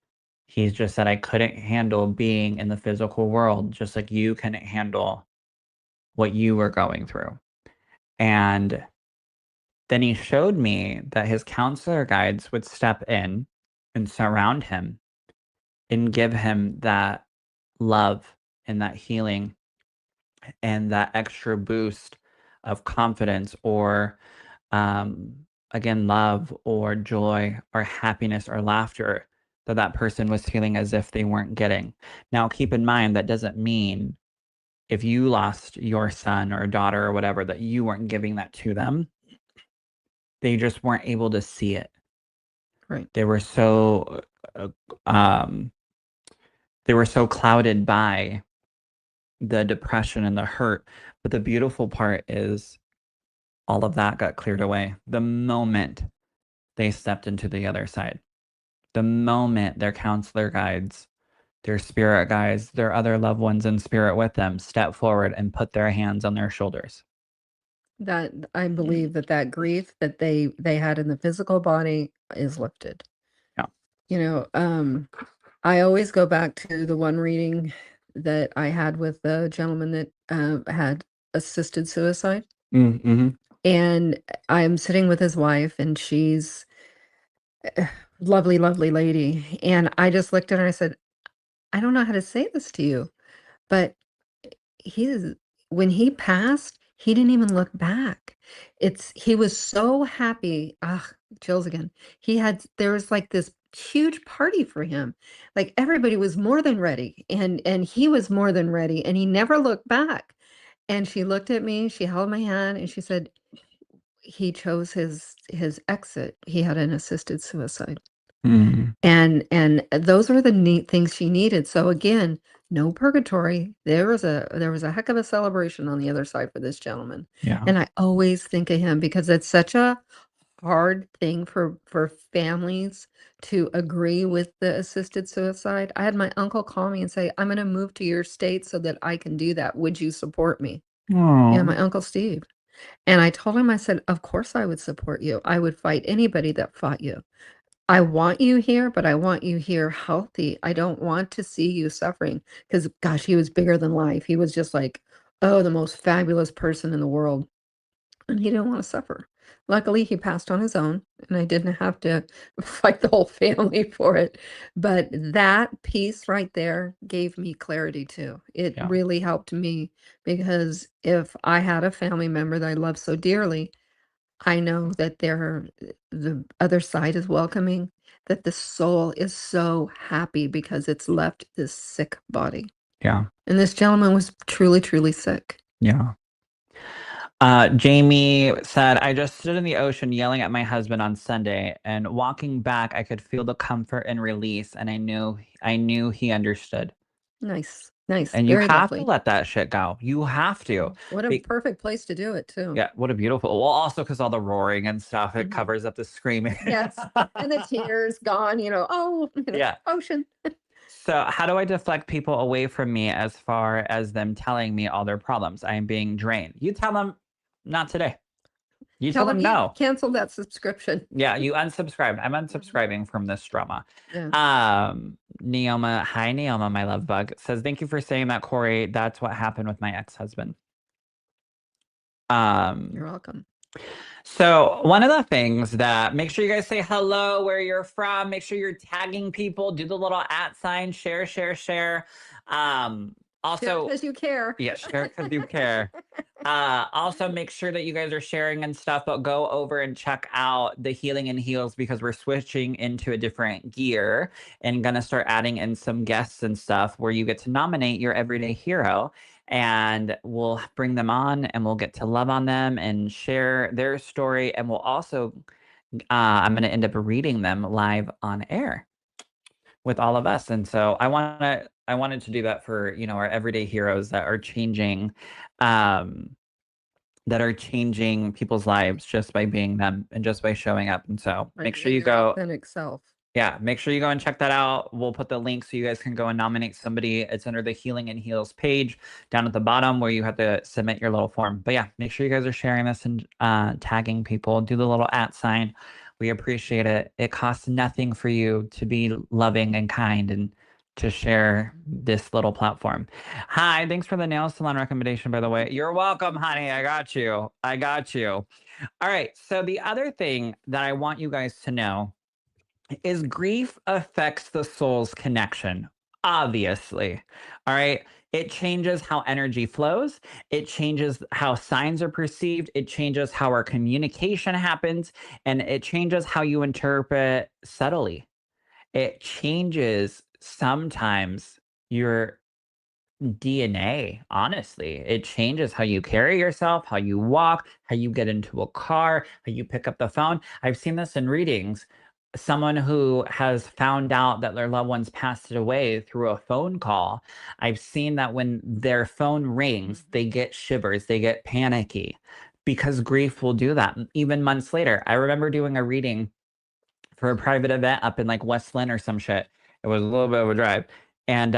he's just said I couldn't handle being in the physical world, just like you couldn't handle what you were going through. And then he showed me that his counselor guides would step in and surround him and give him that love and that healing and that extra boost of confidence, or again, love or joy or happiness or laughter that person was feeling as if they weren't getting. Now, keep in mind, that doesn't mean if you lost your son or daughter or whatever, that you weren't giving that to them. They just weren't able to see it. Right. They were so um, clouded by the depression and the hurt. But the beautiful part is all of that got cleared away the moment they stepped into the other side. The moment their counselor guides, their spirit guides, their other loved ones in spirit with them step forward and put their hands on their shoulders. That I believe that grief that they had in the physical body is lifted. Yeah. I always go back to the one reading that I had with the gentleman that had assisted suicide. Mm-hmm. And I'm sitting with his wife, and she's lovely, lovely lady. And I just looked at her and I said, I don't know how to say this to you, but he's when he passed, he didn't even look back. He was so happy. Ah, chills again. There was like this huge party for him. Like everybody was more than ready, and he was more than ready, and he never looked back. And she looked at me, she held my hand, and she said, he chose his exit. He had an assisted suicide. Mm-hmm. And those were the neat things she needed. So again, no purgatory. There was a heck of a celebration on the other side for this gentleman. Yeah. And I always think of him because it's such a hard thing for families to agree with the assisted suicide. I had my uncle call me and say, "I'm gonna move to your state so that I can do that. Would you support me?" Yeah, Oh, my uncle Steve. And I told him, I said, "Of course I would support you. I would fight anybody that fought you. I want you here, but I want you here healthy. I don't want to see you suffering." Because gosh, he was bigger than life. He was just like, oh, the most fabulous person in the world, and he didn't wanna suffer. Luckily, he passed on his own, and I didn't have to fight the whole family for it, but that piece right there gave me clarity too. It yeah, really helped me because if I had a family member that I love so dearly, I know that the other side is welcoming, that the soul is so happy because it's left this sick body, yeah, and this gentleman was truly, truly sick. yeah. Jamie said, I just stood in the ocean yelling at my husband on Sunday, and walking back, I could feel the comfort and release, and I knew he understood. Nice, nice, And you very have to lovely. let that shit go. You have to. What a Be- perfect place to do it too. yeah, what a beautiful. Well, also because all the roaring and stuff, it Mhm. covers up the screaming. Yes, and the tears gone, oh, Yeah. ocean. So, how do I deflect people away from me as far as them telling me all their problems? I am being drained. You tell them, not today. You Tell tell them them you no. cancel that subscription. Yeah, you unsubscribe. I'm Mhm. unsubscribing from this drama. Yeah, Neoma, hi Neoma, my love bug, says, thank you for saying that, Corey. That's what happened with my ex-husband. you're Um, welcome. so one of the things that make sure you guys say hello, where you're from, make sure you're tagging people, do the little @ sign, share, share, share. Share Also, because you care. yeah, share because you care. Also make sure that you guys are sharing and stuff, but go over and check out the Healing and Heals because we're switching into a different gear and gonna start adding in some guests and stuff where you get to nominate your everyday hero and we'll bring them on and we'll get to love on them and share their story. And we'll also, I'm gonna end up reading them live on air with all of us. And so I wanted to do that for, our everyday heroes um, that are changing people's lives just by being them and just by showing up. And so By make sure being you their go, authentic self. yeah, make sure you go and check that out. We'll put the link so you guys can go and nominate somebody. It's under the Healing and Heals page down at the bottom where you have to submit your little form. But yeah, make sure you guys are sharing this and tagging people. Do the little @ sign. We appreciate it. It costs nothing for you to be loving and kind and to share this little platform. Hi, thanks for the nail salon recommendation, by the way. You're welcome, honey. I got you. I got you. All right. So the other thing that I want you guys to know is grief affects the soul's connection. Obviously. All right. It changes how energy flows. It changes how signs are perceived. It changes how our communication happens. And it changes how you interpret subtly. It changes sometimes your DNA, honestly. It changes how you carry yourself, how you walk, how you get into a car, how you pick up the phone. I've seen this in readings. Someone who has found out that their loved ones passed away through a phone call. I've seen that when their phone rings, Mhm. they get shivers, they get panicky because grief will do that. Even months later, I remember doing a reading for a private event up in like West Lynn or some shit. It was a little bit of a drive. And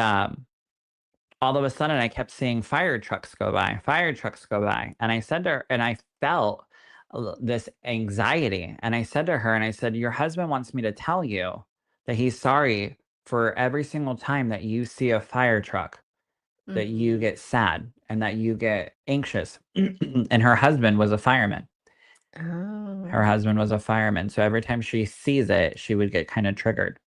all of a sudden I kept seeing fire trucks go by. And I said to her, and I felt this anxiety. And I said to her, and I said, your husband wants me to tell you that he's sorry for every single time that you see a fire truck, that you Mhm. get sad and that you get anxious. And her husband was a fireman. Her Oh, husband was a fireman. So every time she sees it, she would get kind of triggered.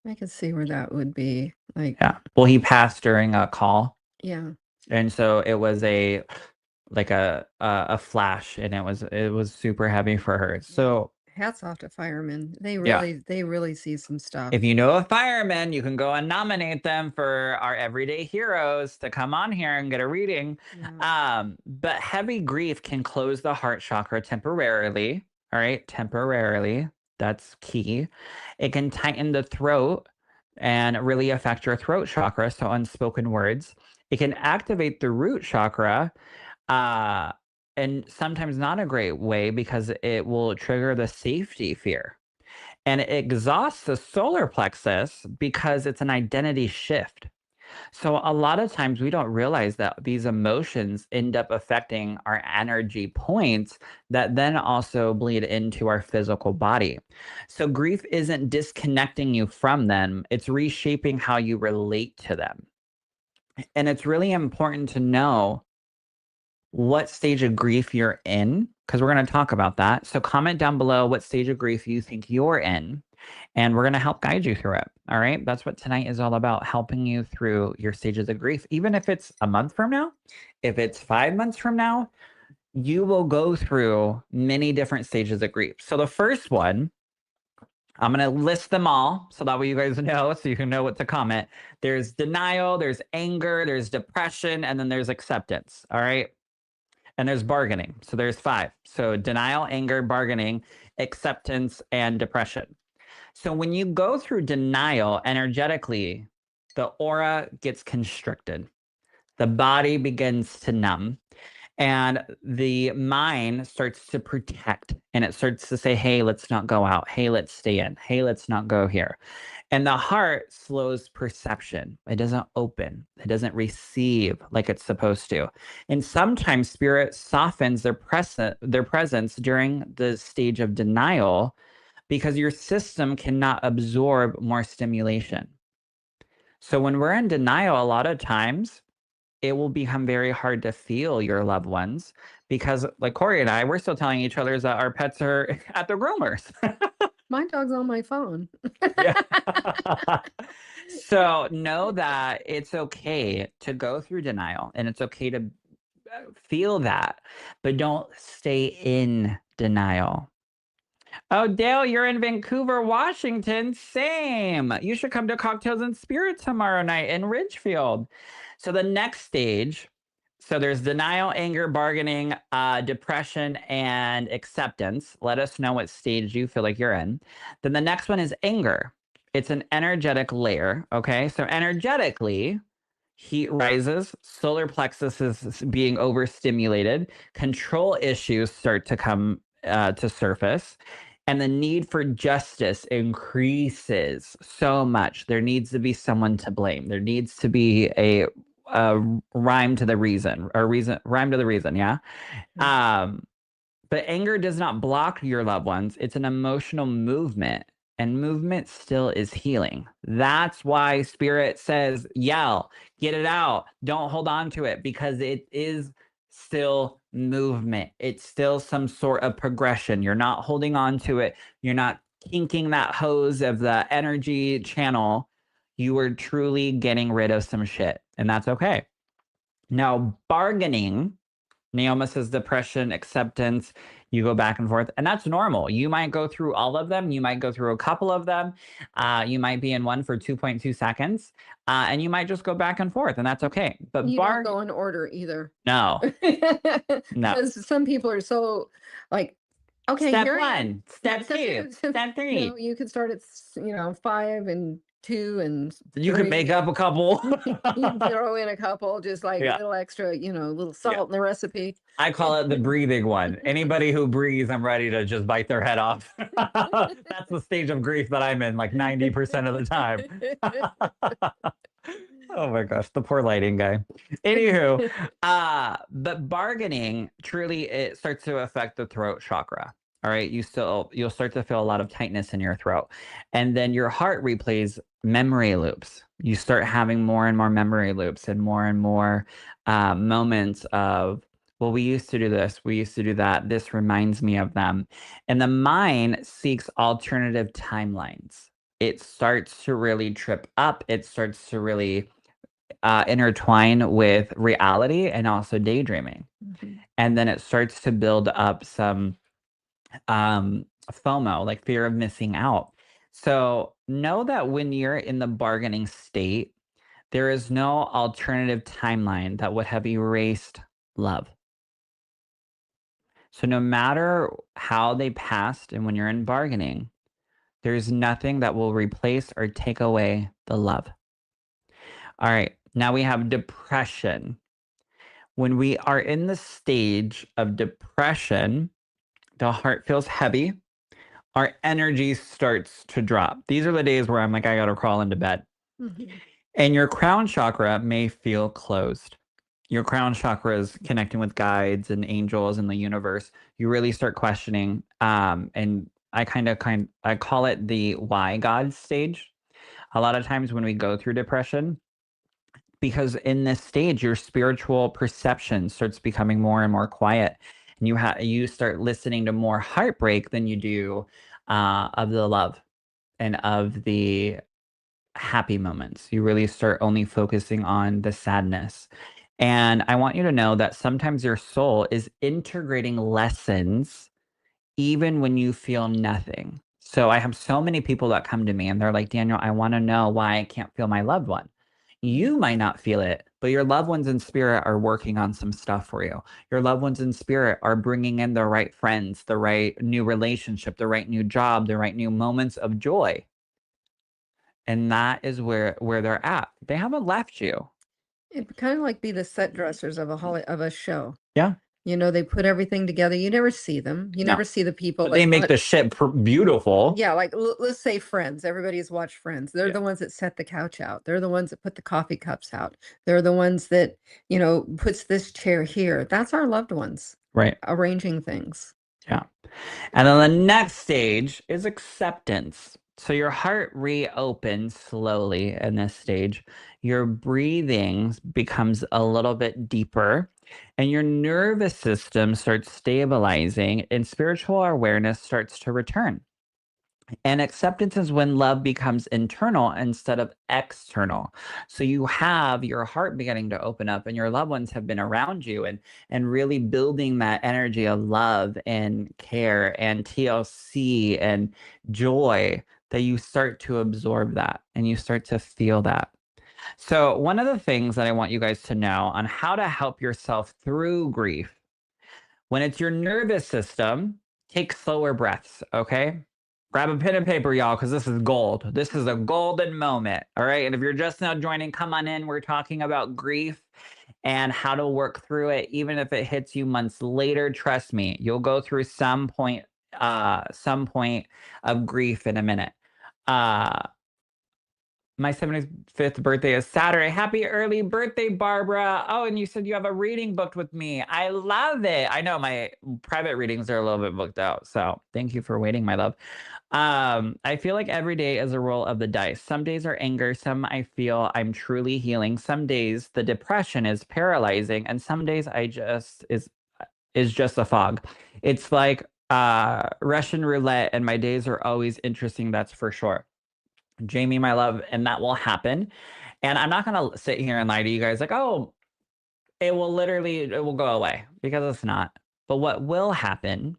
I could see where that would be, like, Yeah. Well, he passed during a call. yeah. And so it was like a flash and it was super heavy for her. Yeah. So, Hats off to firemen. They yeah. really see some If stuff. you know a fireman, you can go and nominate them for our everyday heroes to come on here and get a reading. Yeah. But heavy grief can close the heart chakra temporarily. All right, temporarily. That's key. It can tighten the throat and really affect your throat chakra, so unspoken words. It can activate the root chakra, uh, and sometimes not a great way because it will trigger the safety fear. And it exhausts the solar plexus because it's an identity shift. So a lot of times we don't realize that these emotions end up affecting our energy points that then also bleed into our physical body. So grief isn't disconnecting you from them, it's reshaping how you relate to them. And it's really important to know what stage of grief you're in because we're going to talk about that. So comment down below what stage of grief you think you're in and we're going to help guide you through it. All right? That's what tonight is all about, helping you through your stages of grief. Even if it's a month from now, if it's 5 months from now, you will go through many different stages of grief. So the first one, I'm going to list them all so that way you guys know, so you can know what to comment. There's denial, there's anger, there's depression, and then there's acceptance. All right? And there's bargaining. So there's 5. So denial, anger, bargaining, acceptance, and depression. So when you go through denial energetically, the aura gets constricted. The body begins to numb and the mind starts to protect and it starts to say, hey, let's not go out. Hey, let's stay in. Hey, let's not go here. And the heart slows perception. It doesn't open. It doesn't receive like it's supposed to. And sometimes spirit softens their presence during the stage of denial because your system cannot absorb more stimulation. So when we're in denial, a lot of times it will become very hard to feel your loved ones because like Kori and I, we're still telling each other that our pets are at the groomers. My dog's on my phone. Yeah. So know that it's okay to go through denial and it's okay to feel that, but don't stay in denial. Oh, Dale, you're in Vancouver, Washington. Same. You should come to Cocktails and Spirit tomorrow night in Ridgefield. So the next stage, so there's denial, anger, bargaining, depression, and acceptance. Let us know what stage you feel like you're in. Then the next one is anger. It's an energetic layer. Okay. So energetically, heat rises, solar plexus is being overstimulated, control issues start to come to surface, and the need for justice increases so much. There needs to be someone to blame. There needs to be a rhyme to the reason, or rhyme to the reason. Yeah. Um, but anger does not block your loved ones. It's an emotional movement, and movement still is healing. That's why spirit says, yell, get it out. Don't hold on to it because it is still movement. It's still some sort of progression. You're not holding on to it. You're not kinking that hose of the energy channel. You are truly getting rid of some shit, and that's okay. Now, bargaining, Naoma says depression, acceptance, you go back and forth, and that's normal. You might go through all of them. You might go through a couple of them. You might be in one for 2.2 seconds, and you might just go back and forth, and that's okay. But You don't go in order either. no, no. Because some people are so like, okay, Step here I am. 1, step 2, step No, 3. you could start at 5 and 2 and You can 3. make up a couple. You can throw in a couple, just like Yeah. little extra, little Yeah. salt in the recipe. I call it the breathing one. Anybody who breathes, I'm ready to just bite their head off. That's the stage of grief that I'm in, like 90% of the time. Oh my gosh, the poor lighting guy. Anywho, but bargaining truly it starts to affect the throat chakra. All right, you'll start to feel a lot of tightness in your throat, and then your heart replays memory loops. You start having more and more memory loops and more moments of, well, we used to do this, we used to do that. This reminds me of them, and the mind seeks alternative timelines. It starts to really trip up. It starts to really intertwine with reality and also daydreaming. And then it starts to build up some FOMO, like fear of missing out. So know that when you're in the bargaining state, there is no alternative timeline that would have erased love. So no matter how they passed and when you're in bargaining, there's nothing that will replace or take away the love. All right, now we have depression. when we are in the stage of depression, the heart feels heavy, our energy starts to drop. These are the days where I'm like, I gotta crawl into bed. Mhm. And your crown chakra may feel closed. Your crown chakra is connecting with guides and angels in the universe. You really start questioning, and I call it the why God stage. A lot of times when we go through depression, because in this stage, your spiritual perception starts becoming more and more quiet, and you start listening to more heartbreak than you do of the love and of the happy moments. You really start only focusing on the sadness. And I want you to know that sometimes your soul is integrating lessons even when you feel nothing. So I have so many people that come to me and they're like, Daniel, I want to know why I can't feel my loved one. You might not feel it, but your loved ones in spirit are working on some stuff for you. Your loved ones in spirit are bringing in the right friends, the right new relationship, the right new job, the right new moments of joy. And that is where they're at. They haven't left you. It'd kind of like be the set dressers of a show. Yeah. You know, they put everything together. You never see them. You No. never see the people But they that make put the shit beautiful. yeah, like let's say Friends. Everybody's watched Friends. They're Yeah. the ones that set the couch out. They're the ones that put the coffee cups out. They're the ones that, puts this chair here. That's our loved ones Right. arranging things. Yeah. And then the next stage is acceptance. So your heart reopens slowly in this stage. Your breathing becomes a little bit deeper, and your nervous system starts stabilizing, and spiritual awareness starts to return. And acceptance is when love becomes internal instead of external. So you have your heart beginning to open up and your loved ones have been around you and really building that energy of love and care and TLC and joy, that you start to absorb that and you start to feel that. So one of the things that I want you guys to know on how to help yourself through grief, when it's your nervous system, take slower breaths, okay? Grab a pen and paper, y'all, because this is gold. This is a golden moment, all right? And if you're just now joining, come on in. We're talking about grief and how to work through it, even if it hits you months later. Trust me, you'll go through some point of grief in a minute. Uh, my 75th birthday is Saturday. Happy early birthday, Barbara. Oh, and you said you have a reading booked with me. I love it. I know my private readings are a little bit booked out. So thank you for waiting, my love. I feel like every day is a roll of the dice. Some days are anger. Some I feel I'm truly healing. Some days the depression is paralyzing. And some days is just a fog. It's like Russian roulette, and my days are always interesting, that's for sure. Jamie, my love, and that will happen. And I'm not gonna sit here and lie to you guys like, oh, it will go away, because it's not. But what will happen,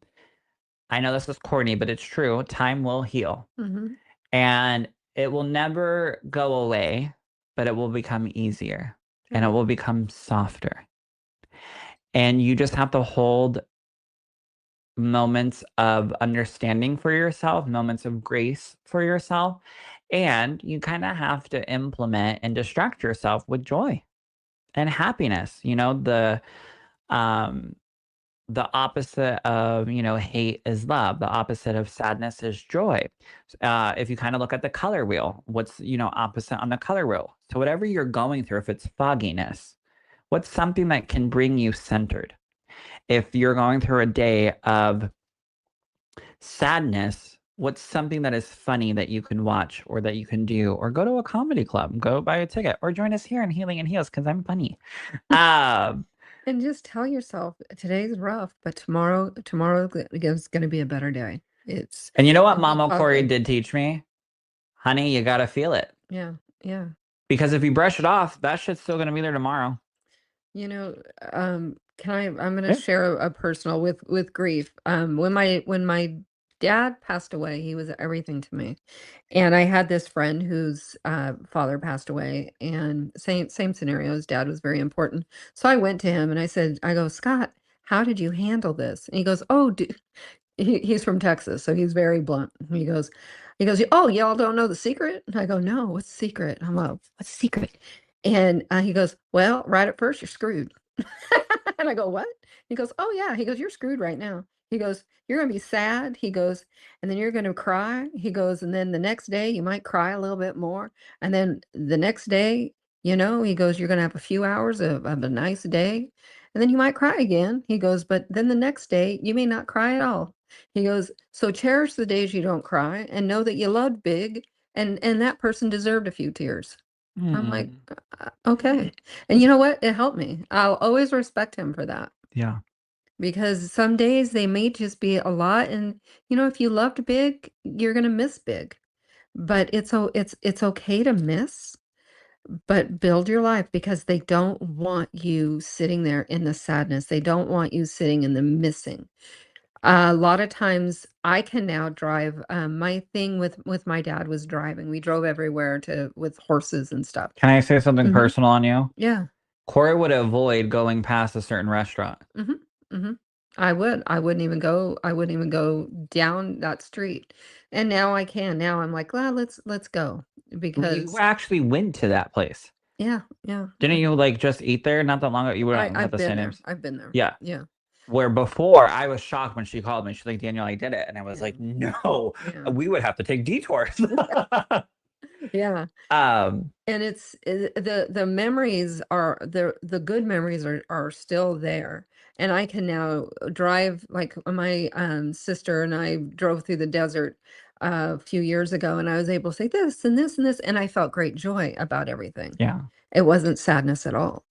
I know this is corny, but it's true, time will heal. Mhm. And it will never go away, but it will become easier and it Right. will become softer. And you just have to hold moments of understanding for yourself, moments of grace for yourself, and you kind of have to implement and distract yourself with joy and happiness. Um the opposite of, hate is love. The opposite of sadness is joy. If you kind of look at the color wheel, what's, opposite on the color wheel? So whatever you're going through, if it's fogginess, what's something that can bring you centered? If you're going through a day of sadness, what's something that is funny that you can watch or that you can do, or go to a comedy club, go buy a ticket, or join us here in Healing and Heals because I'm funny. Um, And just tell yourself today's rough, but tomorrow is going to be a better day. It's and you know what and be Mama Kori positive. did teach me? Honey, you got to feel it. Yeah, yeah. Because if you brush it off, that shit's still gonna be there tomorrow. You know, I'm gonna Yeah. share a personal with grief. When my dad passed away, he was everything to me. And I had this friend whose father passed away, and same scenario. His dad was very important. So I went to him and I go, Scott, how did you handle this? And he goes, oh, he's from Texas, so he's very blunt. He goes, oh, y'all don't know the secret? And I go, no, what's the secret? I'm like, what's the secret? And he goes, well, right at first, you're screwed. And I go, "What?" He goes, "Oh, yeah." He goes, "You're screwed right now." He goes, "You're gonna be sad." He goes, "And then you're gonna cry." He goes, "And then the next day, you might cry a little bit more. And then the next day, he goes, you're gonna have a few hours of a nice day. And then you might cry again." He goes, "But then the next day, you may not cry at all." He goes, "So cherish the days you don't cry and know that you loved big and that person deserved a few tears." I'm like, Mm. Okay." And you know what? It helped me. I'll always respect him for that Yeah. because some days they may just be a lot. And if you loved big, you're gonna miss big. But it's okay to miss, but build your life because they don't want you sitting there in the sadness. They don't want you sitting in the missing. A lot of times I can now drive. My thing with my dad was driving. We drove everywhere to with horses and stuff. Can I say something Hmm. personal on you? Yeah. Corey would avoid going past a certain restaurant. Hmm. Hmm. I would. I wouldn't even go down that street. And now I can. Now I'm like, well, let's go You because actually went to that place. yeah, yeah. Didn't you like just eat there not that long ago? You wouldn't have I've to been say there. names. I've been there. Yeah. Yeah. Where before I was shocked when she called me. She's like, Daniel, I did it. And I was Yeah. like, no, Yeah. we would have to take detours. Yeah. um, And the memories are the good memories are still there. And I can now drive like my sister and I drove through the desert a few years ago, and I was able to say this and this and this, and I felt great joy about everything. yeah. It wasn't sadness at all.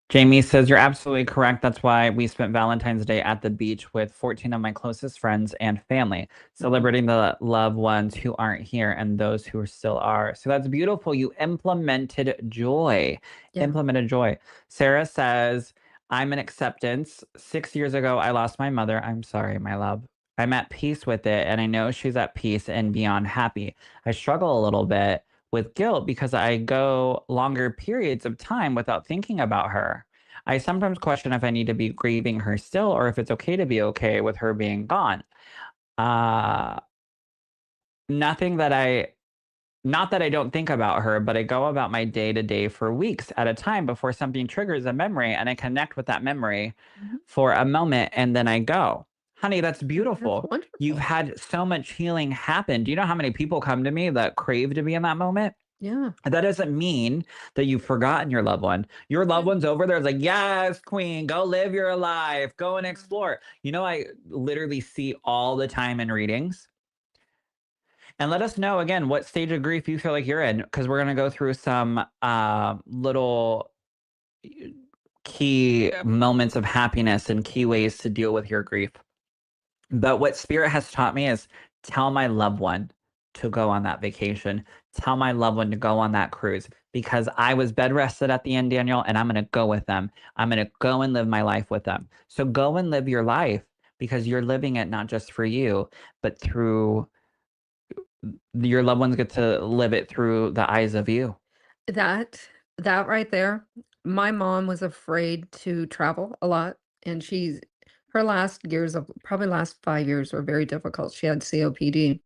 Jamie says, you're absolutely correct. That's why we spent Valentine's Day at the beach with 14 of my closest friends and family, Mhm. celebrating the loved ones who aren't here and those who still are. So that's beautiful. You implemented joy. Yeah. Implemented joy. Sarah says, I'm in acceptance. 6 years ago, I lost my mother. I'm sorry, my love. I'm at peace with it, and I know she's at peace and beyond happy. I struggle a little bit with guilt because I go longer periods of time without thinking about her. I sometimes question if I need to be grieving her still or if it's okay to be okay with her being gone. Uh, nothing that I not that I don't think about her, but I go about my day to day for weeks at a time before something triggers a memory and I connect with that memory Mhm. for a moment and then I go. Honey, that's That's beautiful. You've wonderful. had so much healing happen. Do you know how many people come to me that crave to be in that moment? Yeah. That doesn't mean that you've forgotten your loved one. Your loved Yeah. one's over there. It's like, yes, queen, go live your life, go and Yeah. explore. I literally see all the time in readings. And let us know again what stage of grief you feel like you're in, because we're gonna go through some little uh, key moments of happiness and key ways to deal with your grief. But what spirit has taught me is tell my loved one to go on that vacation. Tell my loved one to go on that cruise because I was bed rested at the end, Daniel, and I'm going to go with them. I'm going to go and live my life with them. So go and live your life because you're living it not just for you, but through your loved ones get to live it through the eyes of you. That that right there, my mom was afraid to travel a lot, and her last years of probably last 5 years were very difficult. She had COPD.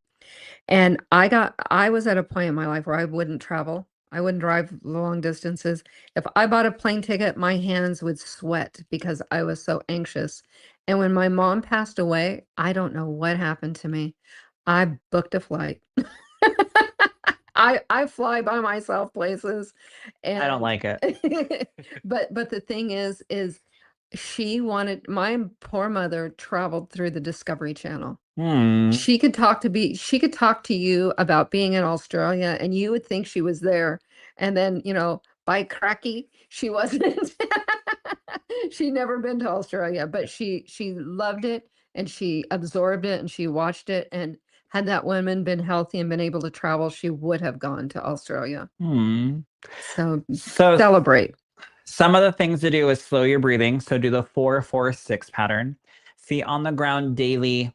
And I was at a point in my life where I wouldn't travel. I wouldn't drive long distances. If I bought a plane ticket, my hands would sweat because I was so anxious. And when my mom passed away, I don't know what happened to me. I booked a flight. I fly by myself places, I don't and like it. but the thing is she wanted my poor mother traveled through the Discovery Channel. Hmm. She could talk to you about being in Australia, and you would think she was there, and then, by cracky, she wasn't. She'd never been to Australia, but she loved it, and she absorbed it, and she watched it, and had that woman been healthy and been able to travel, she would have gone to Australia. Hmm. So, So celebrate. some of the things to do is slow your breathing. So do the 4-4-6 pattern. Feet on the ground daily.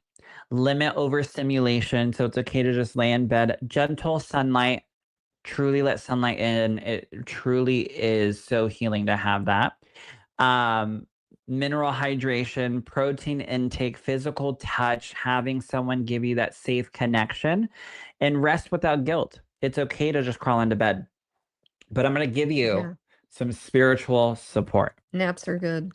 Limit overstimulation. So it's okay to just lay in bed. Gentle sunlight. Truly let sunlight in. It truly is so healing to have that. Um, Mineral hydration, protein intake, physical touch, having someone give you that safe connection, and rest without guilt. It's okay to just crawl into bed. But I'm going to give you Yeah, some spiritual support. naps are good.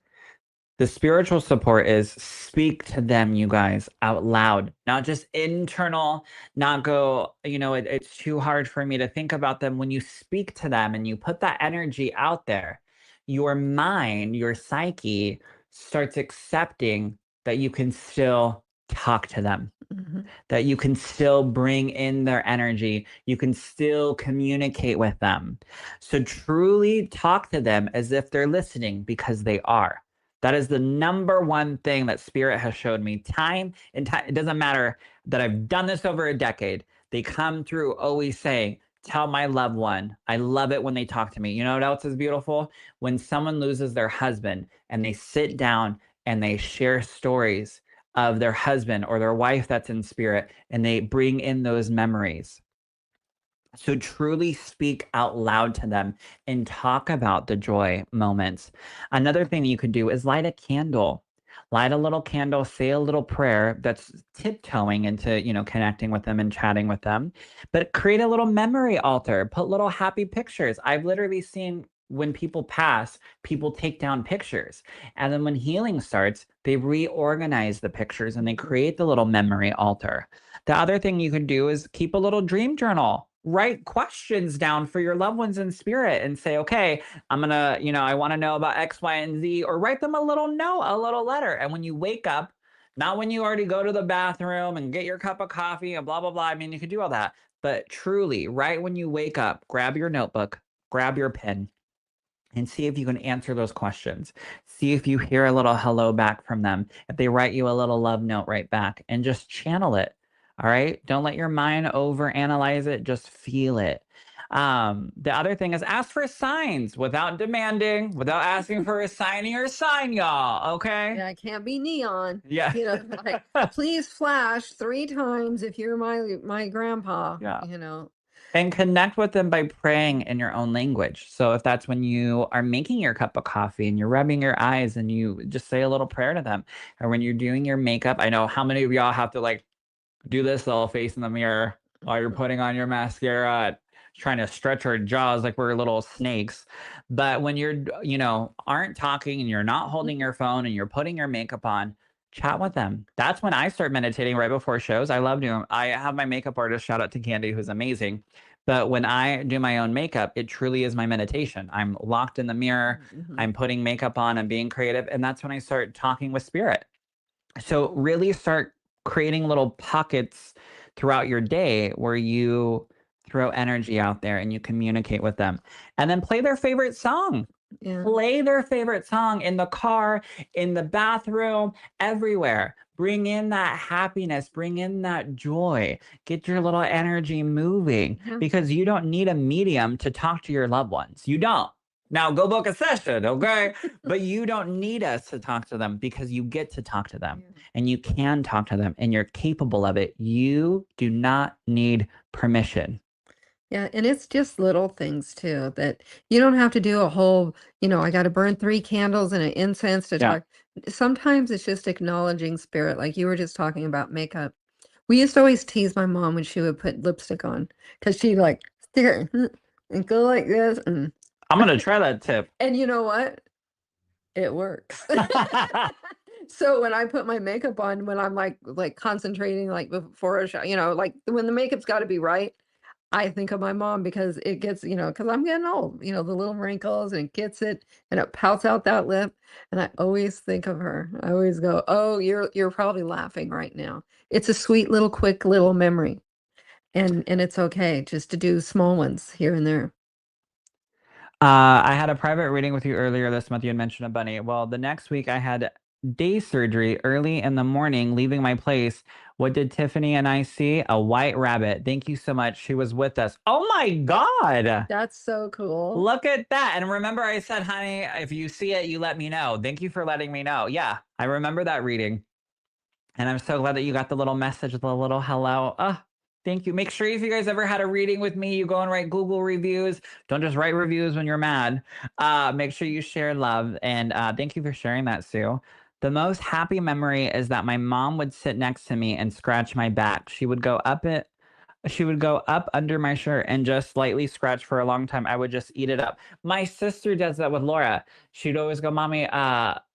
The spiritual support is speak to them, you guys, out loud, not just internal, not go, it's too hard for me to think about them. When you speak to them and you put that energy out there, your mind, your psyche starts accepting that you can still talk to them, Mhm. that you can still bring in their energy, you can still communicate with them. So truly talk to them as if they're listening, because they are. That is the number one thing that spirit has showed me time and time. It doesn't matter that I've done this over a decade. They come through always saying, tell my loved one. I love it when they talk to me. You know what else is beautiful? When someone loses their husband and they sit down and they share stories of their husband or their wife that's in spirit, and they bring in those memories. So truly speak out loud to them and talk about the joy moments. Another thing you could do is light a candle. Light a little candle, say a little prayer that's tiptoeing into, connecting with them and chatting with them. But create a little memory altar, put little happy pictures. I've literally seen when people pass, people take down pictures. And then when healing starts, they reorganize the pictures and they create the little memory altar. The other thing you can do is keep a little dream journal. Write questions down for your loved ones in spirit and say, okay, I'm going to, I want to know about X, Y, and Z, or write them a little note, a little letter. And when you wake up, not when you already go to the bathroom and get your cup of coffee and blah, blah, blah. I mean, you could do all that, but truly, right when you wake up, grab your notebook, grab your pen, and see if you can answer those questions. See if you hear a little hello back from them. If they write you a little love note right back, and just channel it. All right. Don't let your mind overanalyze it. Just feel it. The other thing is ask for signs without demanding, without asking for a sign or sign, y'all. Okay. Yeah, it can't be neon. Yeah. Like, please flash 3 times if you're my grandpa, Yeah. And connect with them by praying in your own language. So if that's when you are making your cup of coffee and you're rubbing your eyes and you just say a little prayer to them, or when you're doing your makeup, I know how many of y'all have to like do this little face in the mirror while you're putting on your mascara, trying to stretch our jaws like we're little snakes. But when you're, aren't talking and you're not holding your phone and you're putting your makeup on, chat with them. That's when I start meditating right before shows. I love doing. I have my makeup artist, shout out to Candy, who's amazing. But when I do my own makeup, it truly is my meditation. I'm locked in the mirror. Mhm. I'm putting makeup on. I'm being creative. And that's when I start talking with spirit. So really start creating little pockets throughout your day where you throw energy out there and you communicate with them. And then play their favorite song. Yeah. Play their favorite song in the car, in the bathroom, everywhere. Bring in that happiness, bring in that joy. Get your little energy moving, Yeah. because you don't need a medium to talk to your loved ones. You don't. Now go book a session, okay? But you don't need us to talk to them, because you get to talk to them and you can talk to them and you're capable of it. You do not need permission. Yeah, and it's just little things too that you don't have to do a whole, I got to burn 3 candles and an incense to Yeah. talk. Sometimes it's just acknowledging spirit, like you were just talking about makeup. We used to always tease my mom when she would put lipstick on because she like stick it and go like this, I'm going to try that tip. and you know what? It works. So when I put my makeup on, when I'm like concentrating like before a shot, like when the makeup's got to be right, I think of my mom because it gets, because I'm getting old, the little wrinkles and it gets it and it pouts out that lip. And I always think of her. I always go, oh, you're probably laughing right now. It's a sweet little quick little memory. And it's okay just to do small ones here and there. I had a private reading with you earlier this month. You had mentioned a bunny. Well, the next week I had day surgery early in the morning, leaving my place. What did Tiffany and I see? A white rabbit. Thank you so much. She was with us. Oh my God. That's so cool. Look at that. And remember, I said, honey, if you see it, you let me know. Thank you for letting me know. Yeah, I remember that reading. And I'm so glad that you got the little message, the little hello. Thank you. Make sure if you guys ever had a reading with me, you go and write Google reviews. Don't just write reviews when you're mad. Make sure you share love. And thank you for sharing that, Sue. The most happy memory is that my mom would sit next to me and scratch my back. She would go up under my shirt and just slightly scratch for a long time. I would just eat it up. My sister does that with Laura. She'd always go, Mommy,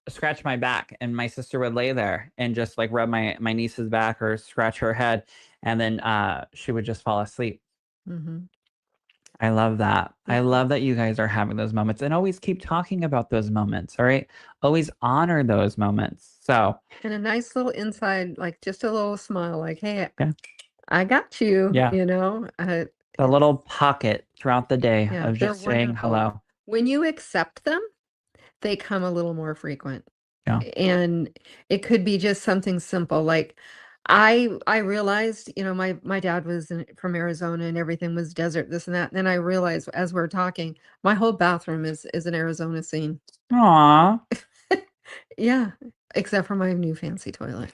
scratch my back, and my sister would lay there and just like rub my niece's back or scratch her head, and then she would just fall asleep. Mhm. I love that. I Yeah. love that you guys are having those moments, and always keep talking about those moments. All right. Always honor those moments. So, And a nice little inside, like, just a little smile, like, "Hey, yeah. I got you," Yeah. The it's little pocket throughout the day yeah, of they're just saying wonderful. hello. When you accept them, they come a little more frequent. Yeah. And it could be just something simple, like, I realized, my dad was from Arizona and everything was desert, this and that, and then I realized as we're talking, my whole bathroom is an Arizona scene. Aw. Yeah, except for my new fancy toilet.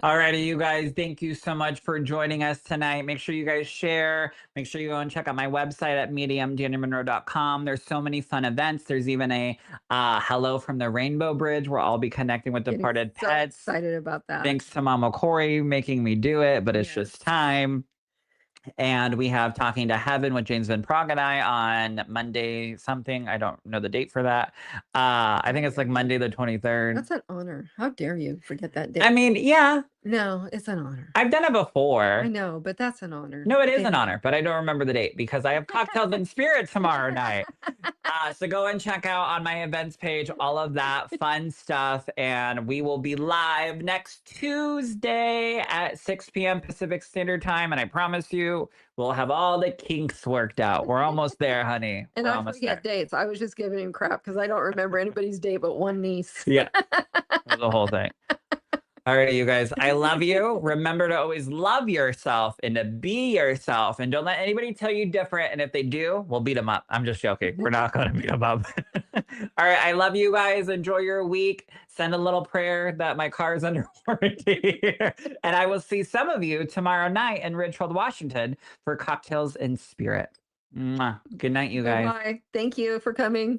Alrighty, you guys, thank you so much for joining us tonight. Make sure you guys share. Make sure you go and check out my website at mediumdanielmonroe.com. There's so many fun events. There's even a Hello from the Rainbow Bridge where I'll be connecting with Getting departed so pets. excited about that. Thanks to Mama Kori making me do it, but it's Yes. just time. And we have Talking to Heaven with James Van Prague and I on Monday something. I don't know the date for that. I How think it's dare like you? Monday the 23rd. That's an honor. How dare you forget that I date? mean, yeah, No, it's an honor. I've done it I before. know, but that's an honor. No, it is an Damn. honor, but I don't remember the date because I have cocktails and spirit tomorrow night. So go and check out on my events page all of that fun stuff. And we will be live next Tuesday at 6 p.m. Pacific Standard Time. And I promise you, we'll have all the kinks worked out. We're almost there, honey. And We're I almost forget there. dates. I was just giving him crap because I don't remember anybody's date but one niece. Yeah, the whole thing. All right, you guys, I love you. Remember to always love yourself and to be yourself. And don't let anybody tell you different. And if they do, we'll beat them up. I'm just joking. We're not going to beat them up. All right, I love you guys. Enjoy your week. Send a little prayer that my car is under warranty. And I will see some of you tomorrow night in Ridgefield, Washington for Cocktails and Spirit. Mwah. Good night, you guys. Bye-bye. Thank you for coming.